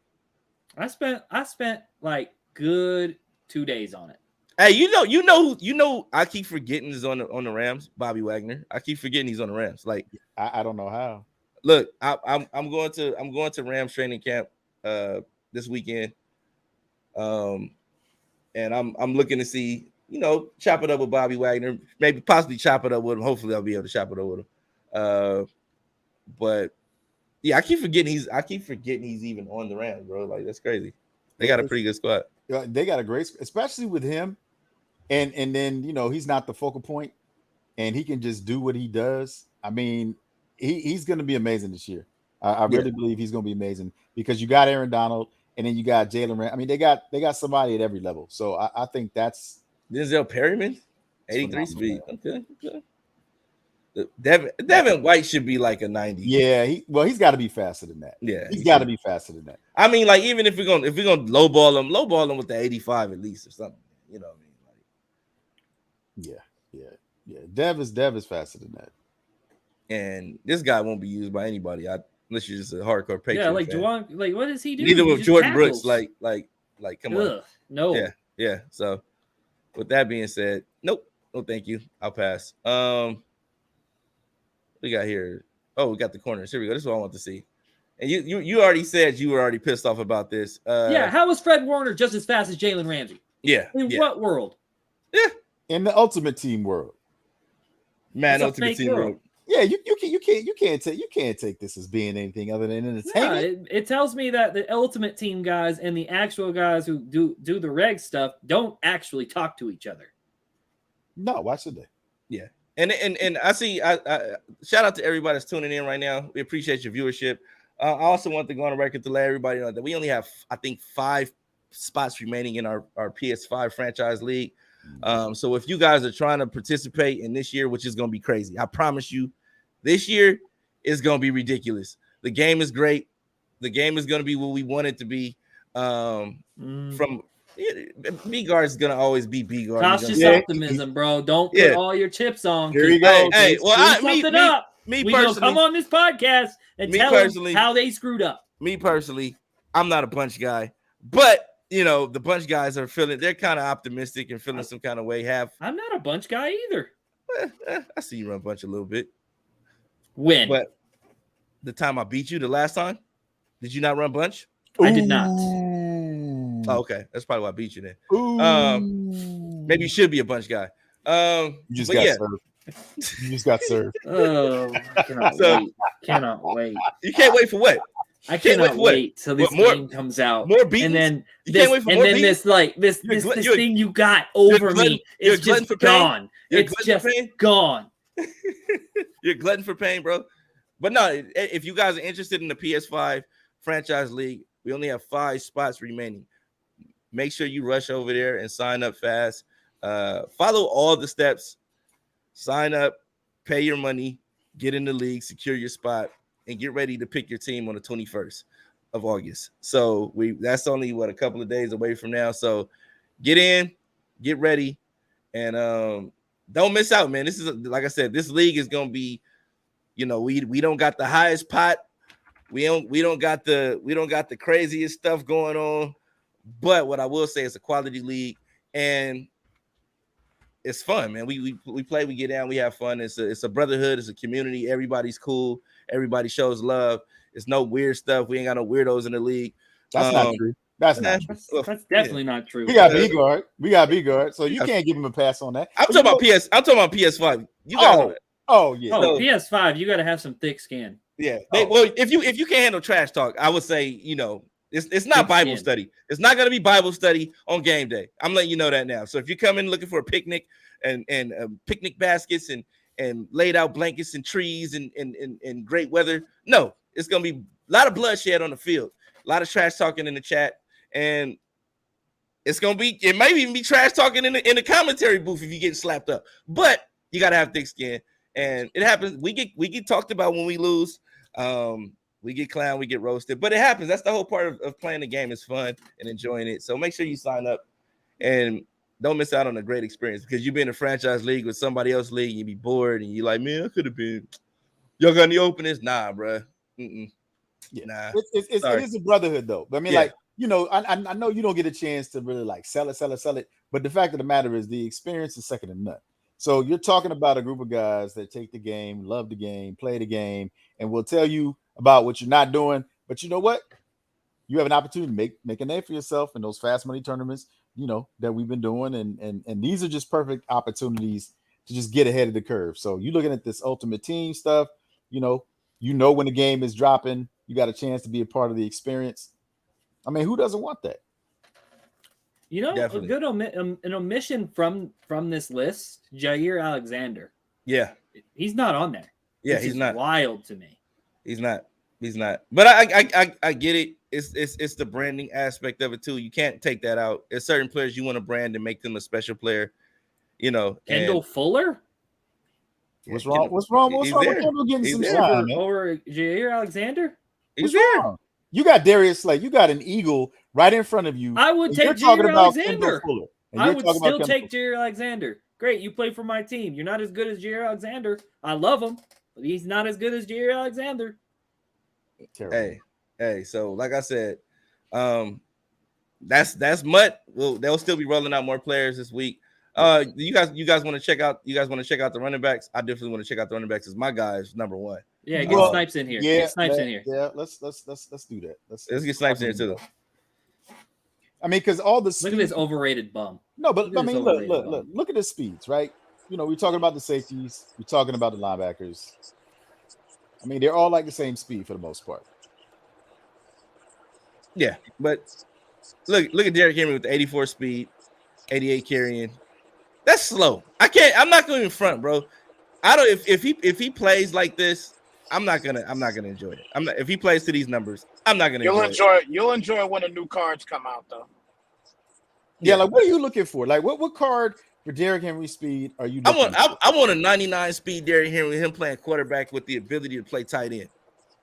I spent like good 2 days on it. Hey, you know, I keep forgetting he's on the Rams. Bobby Wagner. I keep forgetting he's on the Rams. Like I don't know how. Look, I'm going to Rams training camp this weekend. And I'm looking to see, chop it up with Bobby Wagner, maybe possibly chop it up with him. Hopefully I'll be able to chop it up with him. But yeah, I keep forgetting he's even on the Rams, bro. Like that's crazy. They got a pretty good squad. They got a great, especially with him. And then, he's not the focal point and he can just do what he does. I mean, he's going to be amazing this year. I really believe he's going to be amazing because you got Aaron Donald and then you got Jalen Ramsey. I mean, they got somebody at every level. So I think that's Denzel Perryman, 83 speed. Okay. Devin White should be like a 90. Yeah, he's got to be faster than that. Yeah, he's got to be faster than that. I mean, like even if we're gonna lowball him with the 85 at least or something. You know what I mean? Like, yeah. Dev is faster than that. And this guy won't be used by anybody unless you're just a hardcore Patriot. Yeah, like fan. Juwan, like what does he do? Neither with Jordan Brooks. Like, come on. No. Yeah. So, with that being said, nope. No, thank you. I'll pass. We got here. Oh, we got the corners. Here we go. This is what I want to see. And you already said you were already pissed off about this. How was Fred Warner just as fast as Jalen Ramsey? Yeah. In what world? Yeah. In the Ultimate Team world. Man, Ultimate Team world. Yeah, you can't take this as being anything other than entertainment. It tells me that the Ultimate Team guys and the actual guys who do the reg stuff don't actually talk to each other. No, why should they? Yeah. And I see I shout out to everybody that's tuning in right now. We appreciate your viewership. I also want to go on the record to let everybody know that we only have, I think, 5 spots remaining in our PS5 franchise league. So if you guys are trying to participate in this year, which is going to be crazy, I promise you, this year is going to be ridiculous. The game is great. The game is going to be what we want it to be. From B-Guard is going to always be B-Guard. Cautious optimism, bro. Don't put all your chips on. Here you go. Hey, well, we personally come on this podcast and tell them how they screwed up. Me personally, I'm not a bunch guy, but the bunch guys are they're kind of optimistic and feeling some kind of way. I'm not a bunch guy either. I see you run bunch a little bit. When? But the time I beat you the last time, did you not run bunch? I did not. Oh, okay. That's probably why I beat you then. Maybe you should be a bunch guy. You just got served. You just got served. Oh, cannot wait. You can't wait for what? I cannot wait till this game comes out. More beatings? And then this thing you got over me is just gone. It's just gone. You're a glutton for pain, bro. But no, if you guys are interested in the PS5 franchise league, we only have 5 spots remaining. Make sure you rush over there and sign up fast. Follow all the steps. Sign up, pay your money, get in the league, secure your spot, and get ready to pick your team on the 21st of August. So that's only a couple of days away from now. So get in, get ready. And don't miss out, man. This is like I said, this league is gonna be, we don't got the highest pot. We don't got the craziest stuff going on. But what I will say is a quality league, and it's fun, man. We play, we get down, we have fun. It's a brotherhood, it's a community. Everybody's cool. Everybody shows love. It's no weird stuff. We ain't got no weirdos in the league. That's not true. That's not true. That's definitely not true. We got B guard. We got B guard. So you can't give him a pass on that. I'm talking about PS5. You guys know that. Oh yeah. Oh, PS5. You got to have some thick skin. Yeah. Well, if you can't handle trash talk, I would say it's not thick Bible skin. Study. It's not gonna be Bible study on game day. I'm letting you know that now. So if you come in looking for a picnic and picnic baskets and laid out blankets and trees and great weather, no, it's gonna be a lot of bloodshed on the field, a lot of trash talking in the chat, and it might even be trash talking in the commentary booth if you get slapped up. But you gotta have thick skin. And it happens. We get talked about when we lose. We get clowned, we get roasted, but it happens. That's the whole part of playing the game. Is fun and enjoying it. So make sure you sign up and don't miss out on a great experience, because you've been in a franchise league with somebody else's league, you be bored and you're like, man, I could have been. Y'all got any openings? Nah, bro. Yeah. Nah. It is a brotherhood though. I mean, like, I know you don't get a chance to really like sell it, but the fact of the matter is the experience is second to none. So you're talking about a group of guys that take the game, love the game, play the game, and will tell you about what you're not doing. But you know what? You have an opportunity to make a name for yourself in those fast money tournaments, that we've been doing. And these are just perfect opportunities to just get ahead of the curve. So you're looking at this ultimate team stuff, when the game is dropping, you got a chance to be a part of the experience. I mean, who doesn't want that? Definitely. A good an omission from this list, Jair Alexander. Yeah. He's not on there. Yeah, he's not. Wild to me. He's not. But I get it. It's the branding aspect of it too. You can't take that out. There's certain players you want to brand and make them a special player. Kendall Fuller. What's wrong? What's wrong with Kendall getting some shine over Jair Alexander? He's there. You got Darius Slay. You got an Eagle right in front of you. I would take Jair Alexander. I would still take Jair Alexander. Great, you play for my team. You're not as good as Jair Alexander. I love him, but he's not as good as Jair Alexander. Terrible. Hey. So like I said, that's Mutt. Well, they'll still be rolling out more players this week. You guys want to check out the running backs? I definitely want to check out the running backs, because my guy is number one. Yeah, get Snipes in here. Get Snipes in here. Yeah, let's do that. Let's get Snipes in here too. I mean, because all the look at this overrated bum. No, but I mean, look at the speeds, right? We're talking about the safeties, we're talking about the linebackers. I mean, they're all like the same speed for the most part. Yeah, but look at Derrick Henry with the 84 speed, 88 carrying. That's slow. I'm not going in front, bro. If he plays like this, I'm not gonna enjoy it. If he plays to these numbers, I'm not gonna enjoy it. You'll enjoy it when the new cards come out though. Yeah, like what are you looking for? Like what card for Derrick Henry speed are you looking for? I want a 99 speed Derrick Henry with him playing quarterback with the ability to play tight end.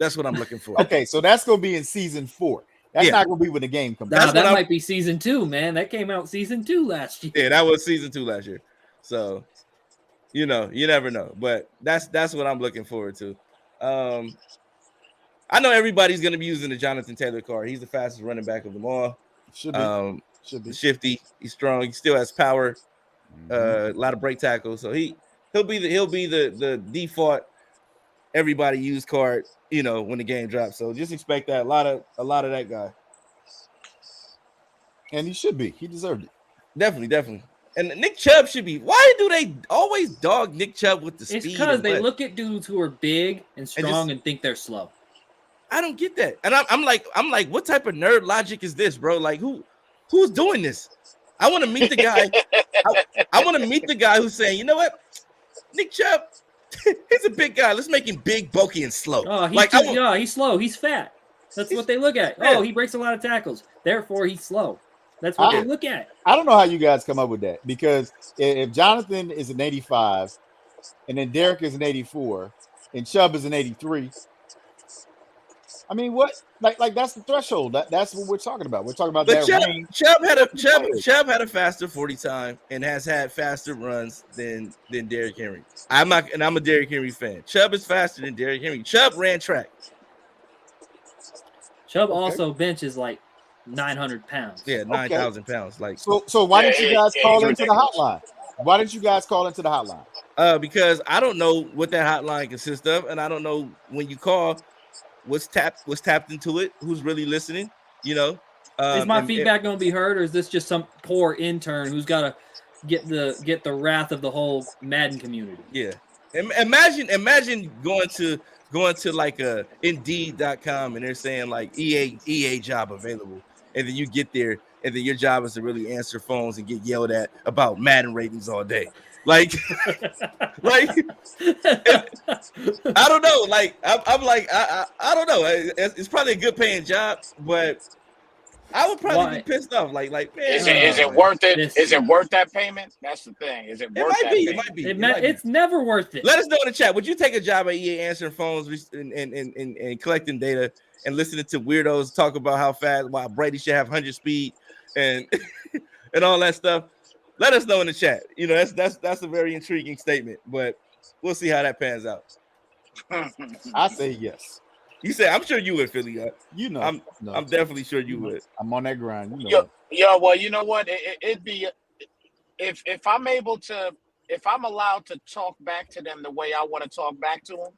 That's what I'm looking for. Okay, so that's gonna be in season 4. That's not gonna be when the game comes out. That might be season 2, man. That came out season 2 last year. Yeah, that was season 2 last year. So you never know. But that's what I'm looking forward to. I know everybody's going to be using the Jonathan Taylor card. He's the fastest running back of them all. Should be. Shifty. He's strong. He still has power. A lot of break tackles. So he'll be the default everybody use card. When the game drops. So just expect that a lot of that guy. And he should be. He deserved it. Definitely. And Nick Chubb should be. Why do they always dog Nick Chubb with the speed? It's because they look at dudes who are big and strong and think they're slow. I don't get that. And I'm like, what type of nerd logic is this, bro? Like, who's doing this? I want to meet the guy. I want to meet the guy who's saying, you know what, Nick Chubb, he's a big guy. Let's make him big, bulky, and slow. Oh, he's slow. He's fat. That's what they look at. Yeah. Oh, he breaks a lot of tackles. Therefore, he's slow. That's what they look at. I don't know how you guys come up with that, because if Jonathan is an 85 and then Derek is an 84 and Chubb is an 83, I mean, what? Like that's the threshold. That's what we're talking about. We're talking about But that range. Chubb had a faster 40 time and has had faster runs than Derrick Henry. I'm a Derrick Henry fan. Chubb is faster than Derrick Henry. Chubb ran track. Chubb also benches like 900 pounds. Yeah, 9,000 pounds. Like so why didn't you guys call into the hotline? Why didn't you guys call into the hotline? Because I don't know what that hotline consists of, and I don't know when you call what's tapped into it, who's really listening, you know. Is my feedback going to be heard, or is this just some poor intern who's got to get the wrath of the whole Madden community? Yeah. Imagine going to like Indeed.com and they're saying like EA job available, and then you get there and then your job is to really answer phones and get yelled at about Madden ratings all day. Like, like I don't know. Like I'm like I don't know. It's probably a good paying job, but I would probably be pissed off. Like man, is it worth it? Is it worth that payment? That's the thing. Is it worth that payment? It might be. It's never worth it. Let us know in the chat. Would you take a job at EA answering phones and collecting data and listening to weirdos talk about how fast why Brady should have 100 speed and and all that stuff? Let us know in the chat. You know, that's a very intriguing statement, but we'll see how that pans out. I say yes. You say I'm sure you would, Philly. You know, I'm definitely sure you would. I'm on that grind. You know. Yeah. Well, you know what? It'd be if I'm able to, if I'm allowed to talk back to them the way I want to talk back to them,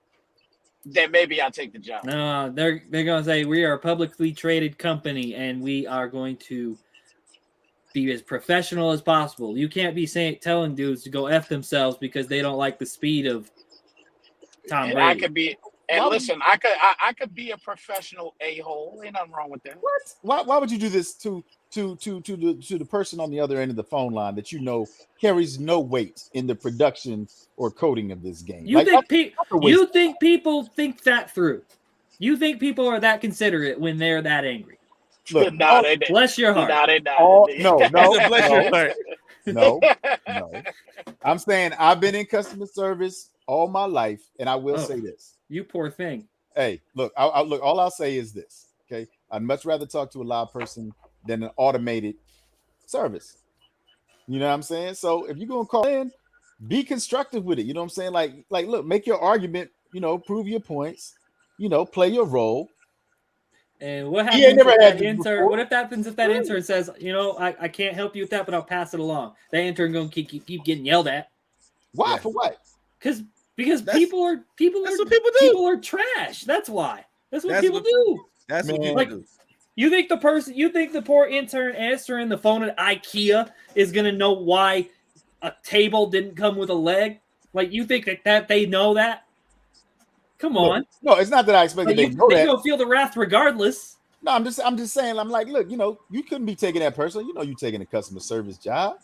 then maybe I'll take the job. No, they're gonna say we are a publicly traded company and we are going to be as professional as possible. You can't be telling dudes to go F themselves because they don't like the speed of Tom Brady. I could be, and listen, I could be a professional a-hole. Ain't nothing wrong with that. What? Why would you do this to the person on the other end of the phone line that you know carries no weight in the production or coding of this game? You think people think that through? You think people are that considerate when they're that angry? Look, bless your heart. No. I'm saying I've been in customer service all my life, and I will say this. You poor thing. Hey, look, look. All I'll say is this. Okay, I'd much rather talk to a live person than an automated service. You know what I'm saying? So if you're gonna call in, be constructive with it. You know what I'm saying? Like, look, make your argument. You know, prove your points. You know, play your role. And what happens if that intern? What happens if that intern says, you know, I can't help you with that, but I'll pass it along? That intern gonna keep getting yelled at. Why? Yeah. For what? Because people are trash. That's why. That's what people do. That's what people do. You think the poor intern answering the phone at IKEA is gonna know why a table didn't come with a leg? Like, you think that they know that? Come on. No, it's not that I expect they know that. They're gonna feel the wrath regardless. No, I'm just saying. I'm like, look, you know, you couldn't be taking that person. You know, you taking a customer service job.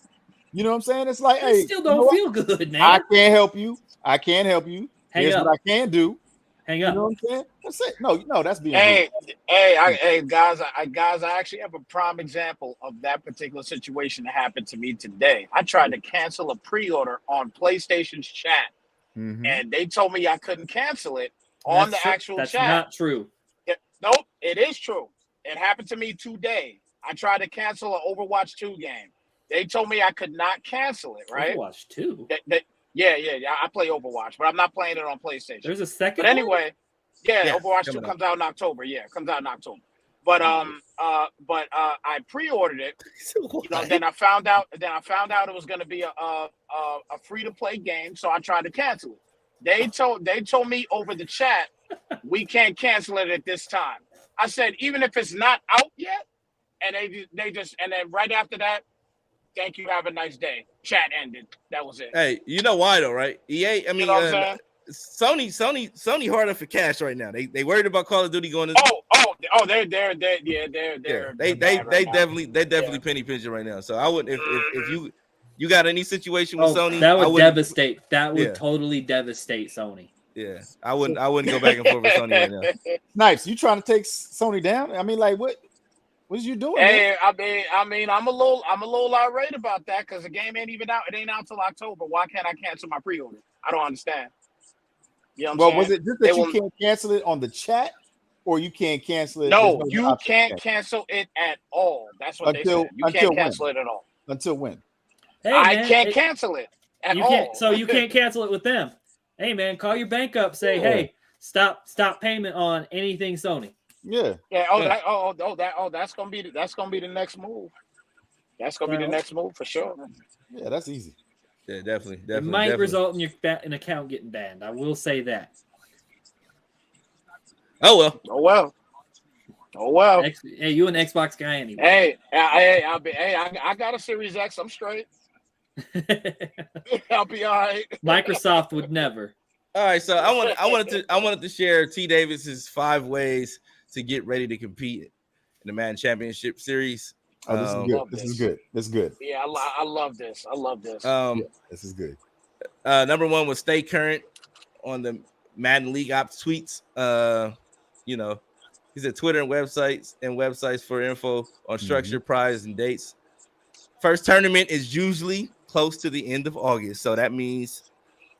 You know what I'm saying? It's like, hey, still don't feel good, man. I can't help you. Here's what I can do. Hang up. You know what I'm saying? That's it. No, that's being. Hey, guys, I actually have a prime example of that particular situation that happened to me today. I tried to cancel a pre-order on PlayStation's chat. Mm-hmm. And they told me I couldn't cancel it on the actual chat. That's not true. Nope, it is true. It happened to me today. I tried to cancel an Overwatch 2 game. They told me I could not cancel it, right? Overwatch 2? Yeah. I play Overwatch, but I'm not playing it on PlayStation. There's a second But anyway, Overwatch 2 comes out in October. Yeah, it comes out in October. But I pre-ordered it. You know, then I found out it was going to be a free-to-play game, so I tried to cancel it. They told me over the chat, we can't cancel it at this time. I said, even if it's not out yet, and then right after that, thank you, have a nice day. Chat ended. That was it. Hey, you know why though, right? EA, I mean, you know what I'm saying? Sony harder for cash right now. They worried about Call of Duty going to. They're they definitely penny pinching right now. So I would if you got any situation with Sony, that would devastate. That would totally devastate Sony. Yeah, I wouldn't go back and forth with Sony right now. Snipes, you trying to take Sony down? I mean, like what is you doing? Hey, I mean, I'm a little irate about that because the game ain't even out. It ain't out till October. Why can't I cancel my pre-order? I don't understand. You know what I'm saying? Was it just that you can't cancel it on the chat? or you can't cancel it. No, you can't cancel it at all. That's what they said. You can't cancel it at all. Until when? Hey, I can't cancel it at all. So you can't cancel it with them. Hey man, call your bank up. Say, hey, stop payment on anything Sony. Yeah. That's gonna be the next move. That's gonna be the next move for sure. Yeah, that's easy. Yeah, definitely. It might result in your account getting banned. I will say that. Oh well. Hey, you an Xbox guy anyway. I got a Series X. I'm straight. I'll be all right. Microsoft would never. All right, so I wanted to share T. Davis's 5 ways to get ready to compete in the Madden Championship Series. Oh, this is good. This is good. Yeah, I love this. This is good. Number 1 was stay current on the Madden League Ops tweets. He said Twitter and websites for info on structure, prize, and dates. First tournament is usually close to the end of August, so that means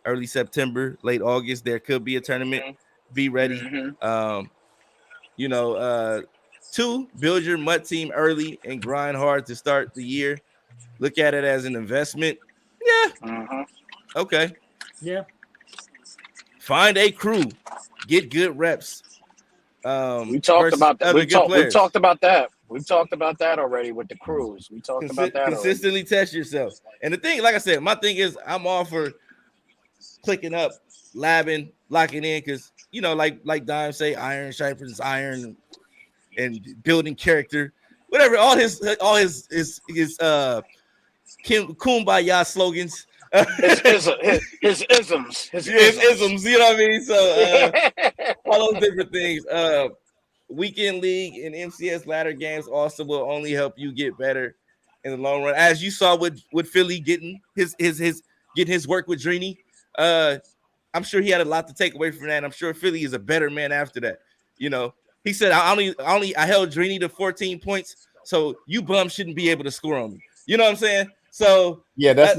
early September, late August. There could be a tournament. Be ready. 2, build your MUT team early and grind hard to start the year. Look at it as an investment. Yeah. Okay. Yeah. Find a crew. Get good reps. We talked about that. We've talked about that. We've talked about that already with the crews. We talked about that. Consistently test yourself. And the thing, like I said, my thing is I'm all for clicking up, labbing, locking in, because like Dime say, iron sharpens iron, and building character, whatever. All his kumbaya slogans. His isms. You know what I mean? So all those different things. Weekend league and MCS ladder games also will only help you get better in the long run. As you saw with Philly getting his work with Drini. I'm sure he had a lot to take away from that. I'm sure Philly is a better man after that. He said, I held Drini to 14 points, so you bums shouldn't be able to score on me. You know what I'm saying? So yeah, that's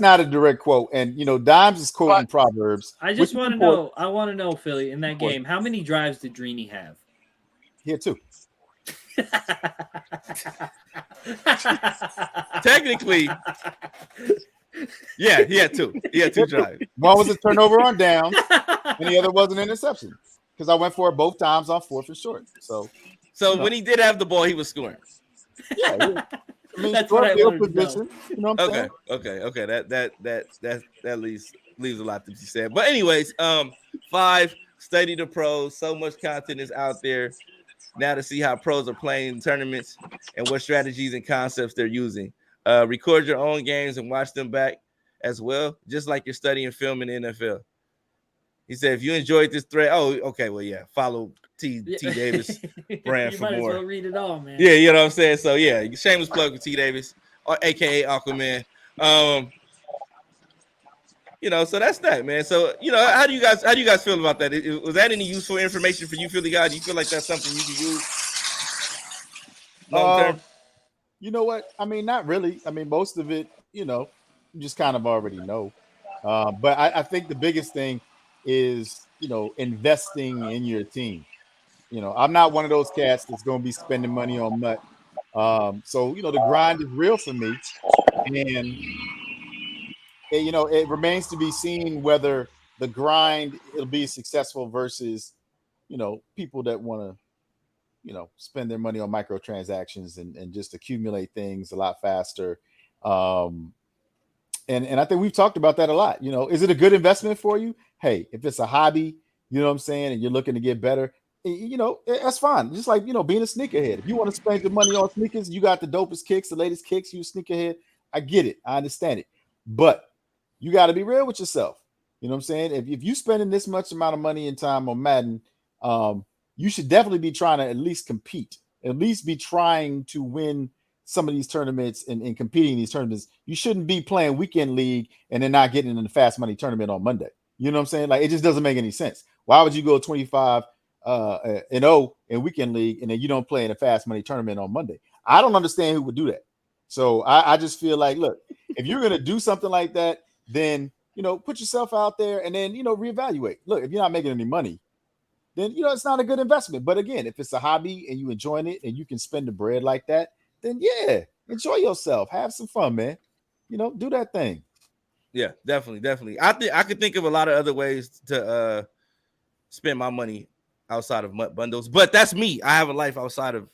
not a direct quote. And Dimes is quoting Proverbs. I just want to know. I want to know, Philly, in that game, how many drives did Drini have? He had 2. Technically, yeah, he had 2. He had 2 drives. One was a turnover on downs, and the other was an interception. Because I went for it both times on 4th and short. So when he did have the ball, he was scoring. Yeah. I mean, that's what I wanted position. To know. Okay. That leaves a lot to be said. But anyways, 5, study the pros. So much content is out there now to see how pros are playing in tournaments and what strategies and concepts they're using. Record your own games and watch them back as well, just like you're studying film in the NFL. He said, if you enjoyed this thread, follow T Davis brand for more. You might as well read it all, man. Yeah, you know what I'm saying? So, yeah, shameless plug with T Davis, or a.k.a. Aquaman. So that's that, man. So, how do you guys feel about that? Was that any useful information for you, Philly guy? Do you feel like that's something you can use long term? You know what? I mean, not really. I mean, most of it, you just kind of already know. But I think the biggest thing is, investing in your team. I'm not one of those cats that's going to be spending money on MUT. So, the grind is real for me. And, it remains to be seen whether the grind it'll be successful versus, people that want to, spend their money on microtransactions and just accumulate things a lot faster. And I think we've talked about that a lot. Is it a good investment for you? Hey, if it's a hobby, you know what I'm saying, and you're looking to get better, that's fine. Just like, being a sneakerhead. If you want to spend your money on sneakers, you got the dopest kicks, the latest kicks, you a sneakerhead. I get it. I understand it. But you got to be real with yourself. You know what I'm saying? If you spending this much amount of money and time on Madden, you should definitely be trying to at least compete, at least be trying to win some of these tournaments and competing in these tournaments. You shouldn't be playing weekend league and then not getting in the fast money tournament on Monday. You know what I'm saying? Like, it just doesn't make any sense. Why would you go 25-0 in weekend league and then you don't play in a fast money tournament on Monday? I don't understand who would do that. So I just feel like, look, if you're going to do something like that, then, put yourself out there and then, reevaluate. Look, if you're not making any money, then it's not a good investment. But again, if it's a hobby and you enjoying it and you can spend the bread like that, then yeah, enjoy yourself, have some fun, man. Do that thing. Yeah, definitely. I could think of a lot of other ways to spend my money outside of bundles, but that's me. I have a life outside of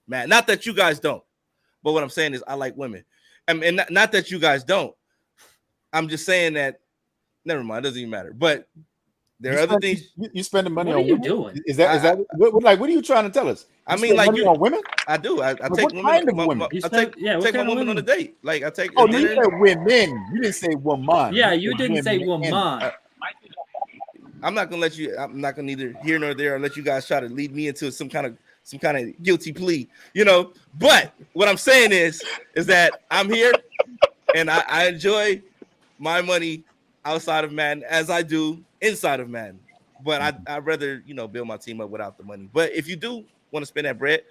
Madden. Not that you guys don't, but what I'm saying is I like women, and not that you guys don't. I'm just saying that. Never mind, it doesn't even matter. But there are other things. You spending money on women? What are you doing? Is that what are you trying to tell us? I mean, like money on women? I do. I take what women. Kind of women? I take my woman on a date. Like I take. Oh, no, you said women. You didn't say woman. Yeah, you didn't say woman. I'm not gonna let you. I'm not gonna neither here nor there, or let you guys try to lead me into some kind of guilty plea. But what I'm saying is that I'm here, and I enjoy my money outside of Madden as I do inside of Madden. But I'd rather, build my team up without the money. But if you do want to spend that bread,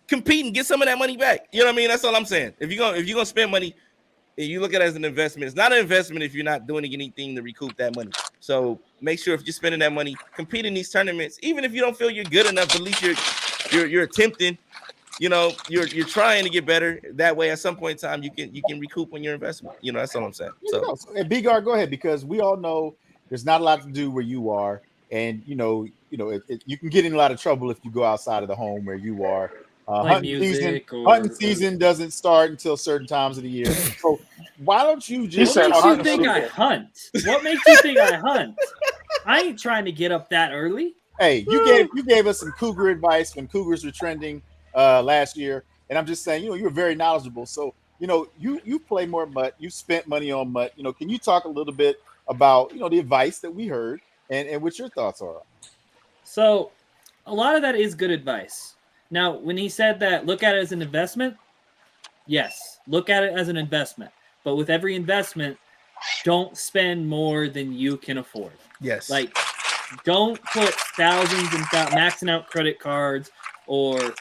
compete and get some of that money back. You know what I mean? That's all I'm saying. If you're gonna spend money and you look at it as an investment, it's not an investment if you're not doing anything to recoup that money. So make sure if you're spending that money, compete in these tournaments. Even if you don't feel you're good enough, at least you're attempting. You're trying to get better. That way, at some point in time, you can recoup on your investment. That's all I'm saying. So, and B-Guard, go ahead, because we all know there's not a lot to do where you are, and you can get in a lot of trouble if you go outside of the home where you are. Hunting season doesn't start until certain times of the year. So why don't you just? What makes you think I hunt? What makes you think I hunt? I ain't trying to get up that early. Hey, you gave us some cougar advice when cougars were trending last year, and I'm just saying, you're very knowledgeable. So you play more MUT. You spent money on MUT. Can you talk a little bit about the advice that we heard and what your thoughts are? So a lot of that is good advice. Now, when he said that, look at it as an investment. Yes, look at it as an investment. But with every investment, don't spend more than you can afford. Yes. Like, don't put thousands and maxing out credit cards or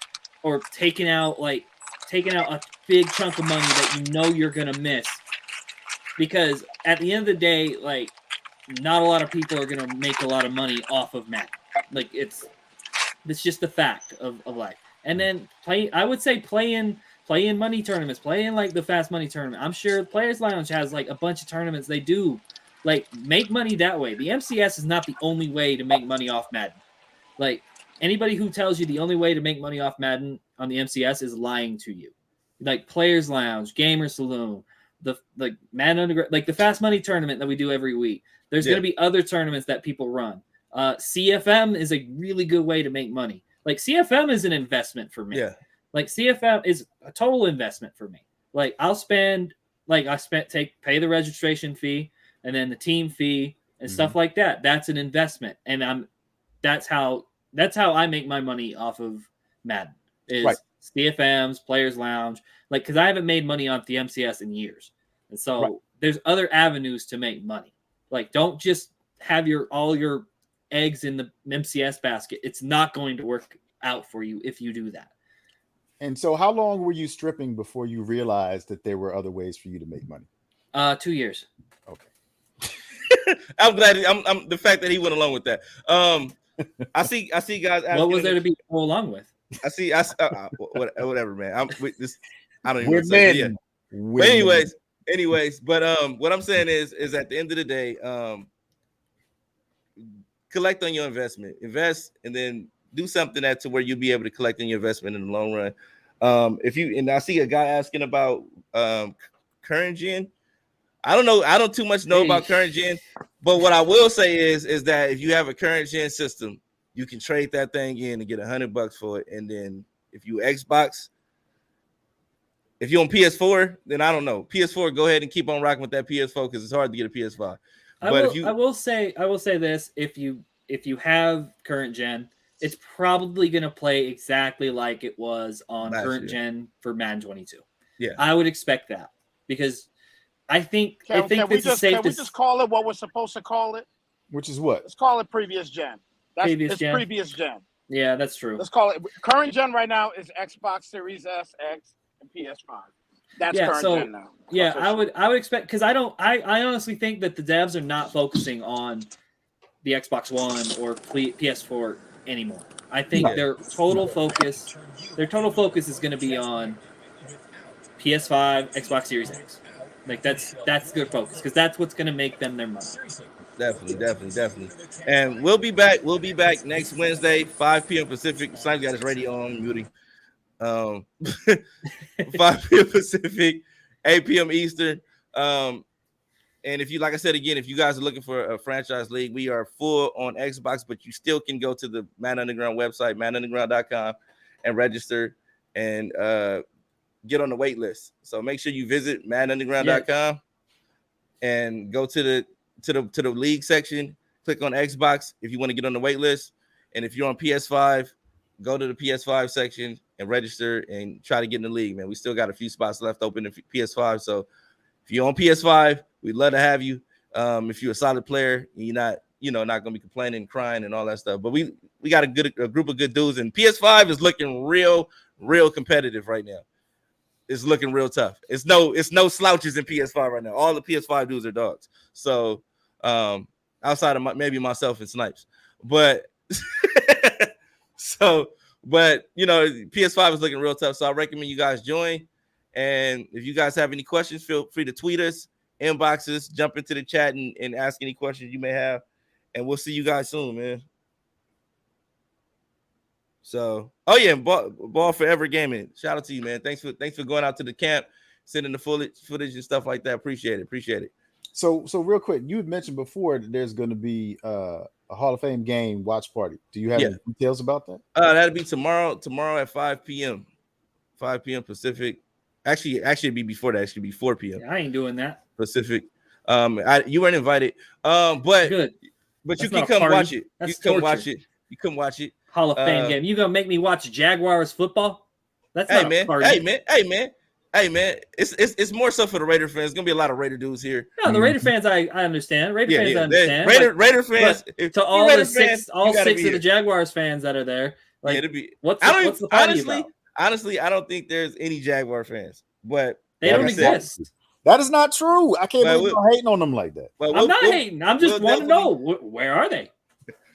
taking out a big chunk of money that you're gonna miss. Because at the end of the day, like, not a lot of people are gonna make a lot of money off of Madden. Like, it's just the fact of life. And then play in money tournaments, play in like the fast money tournament. I'm sure Players Lounge has like a bunch of tournaments they do. Like, make money that way. The MCS is not the only way to make money off Madden. Like, anybody who tells you the only way to make money off Madden on the MCS is lying to you. Like Players Lounge, Gamer Saloon, the Madden Underground, like the fast money tournament that we do every week. There's going to be other tournaments that people run. CFM is a really good way to make money. Like, CFM is an investment for me. Yeah. Like, CFM is a total investment for me. Like, pay the registration fee and then the team fee and stuff like that. That's an investment. And that's how I make my money off of Madden is right. CFMs, Players Lounge, like, because I haven't made money on the MCS in years. And so there's other avenues to make money. Like, don't just have all your eggs in the MCS basket. It's not going to work out for you if you do that. And so how long were you stripping before you realized that there were other ways for you to make money? 2 years. Okay. I'm glad I'm the fact that he went along with that. I see guys asking, what was there to be go along with? Whatever, man. I don't even know. Men. But anyways, but what I'm saying is at the end of the day, collect on your investment, invest, and then do something to where you'll be able to collect on your investment in the long run. And I see a guy asking about current gen. I don't know. I don't too much know about current gen, but what I will say is that if you have a current gen system, you can trade that thing in and get $100 for it. And then if you Xbox, if you're on PS4, then I don't know. PS4, go ahead and keep on rocking with that PS4 because it's hard to get a PS5. I will say this: if you have current gen, it's probably going to play exactly like it was on current gen for Madden 22. Yeah, I would expect that because I think can we just call it what we're supposed to call it? Which is what? Let's call it previous gen. Previous gen. Yeah, that's true. Let's call it current gen. Right now is Xbox Series S, X, and PS5. That's current gen now. Yeah, I would expect because I honestly think that the devs are not focusing on the Xbox One or PS4 anymore. I think their total focus is going to be on PS5, Xbox Series X. Like that's their focus because that's what's going to make them their money. Definitely. And we'll be back. We'll be back next Wednesday, 5 p.m. Pacific. Slime's got his radio on, muting. 5 p.m. Pacific, 8 p.m. Eastern. And if you, like I said again, if you guys are looking for a franchise league, we are full on Xbox, but you still can go to the Madden Underground website, maddenunderground.com, and register and get on the wait list. So make sure you visit maddenunderground.com and go to the league section, click on Xbox if you want to get on the wait list. And if you're on PS5, go to the PS5 section and register and try to get in the league, man. We still got a few spots left open in PS5. So if you're on PS5, we'd love to have you. If you're a solid player, you're not going to be complaining, crying, and all that stuff. But we got a group of good dudes, and PS5 is looking real competitive right now. It's looking real tough. It's no slouches in PS5 right now. All the PS5 dudes are dogs. So outside of maybe myself and Snipes, but PS5 is looking real tough. So I recommend you guys join. And if you guys have any questions, feel free to tweet us, inbox us, jump into the chat and ask any questions you may have. And we'll see you guys soon, man. So, Ball Forever Gaming. Shout out to you, man. Thanks for going out to the camp, sending the footage and stuff like that. Appreciate it. So real quick, you had mentioned before that there's going to be a Hall of Fame game watch party. Do you have any details about that? That'll be tomorrow at 5 p.m. 5 p.m. Pacific. Actually, it'd be before that. It should be 4 p.m. Yeah, I ain't doing that. Pacific. You weren't invited. But good. But you can come watch it. That's you come watch it. Hall of Fame game. You gonna make me watch Jaguars football? That's not a party. Hey man. It's more so for the Raider fans. It's gonna be a lot of Raider dudes here. No, the Raider fans, I understand. Raider fans, I understand. Raider fans. To all Raider six of the Jaguars fans that are there, like, it'd be. What's the party about? Honestly, I don't think there's any Jaguar fans, but they don't exist. That is not true. I can't believe you're hating on them like that. I'm not hating. I'm just want to know where are they.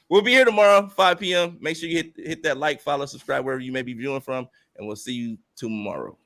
We'll be here tomorrow, 5 p.m. Make sure you hit that like, follow, subscribe wherever you may be viewing from, and we'll see you tomorrow.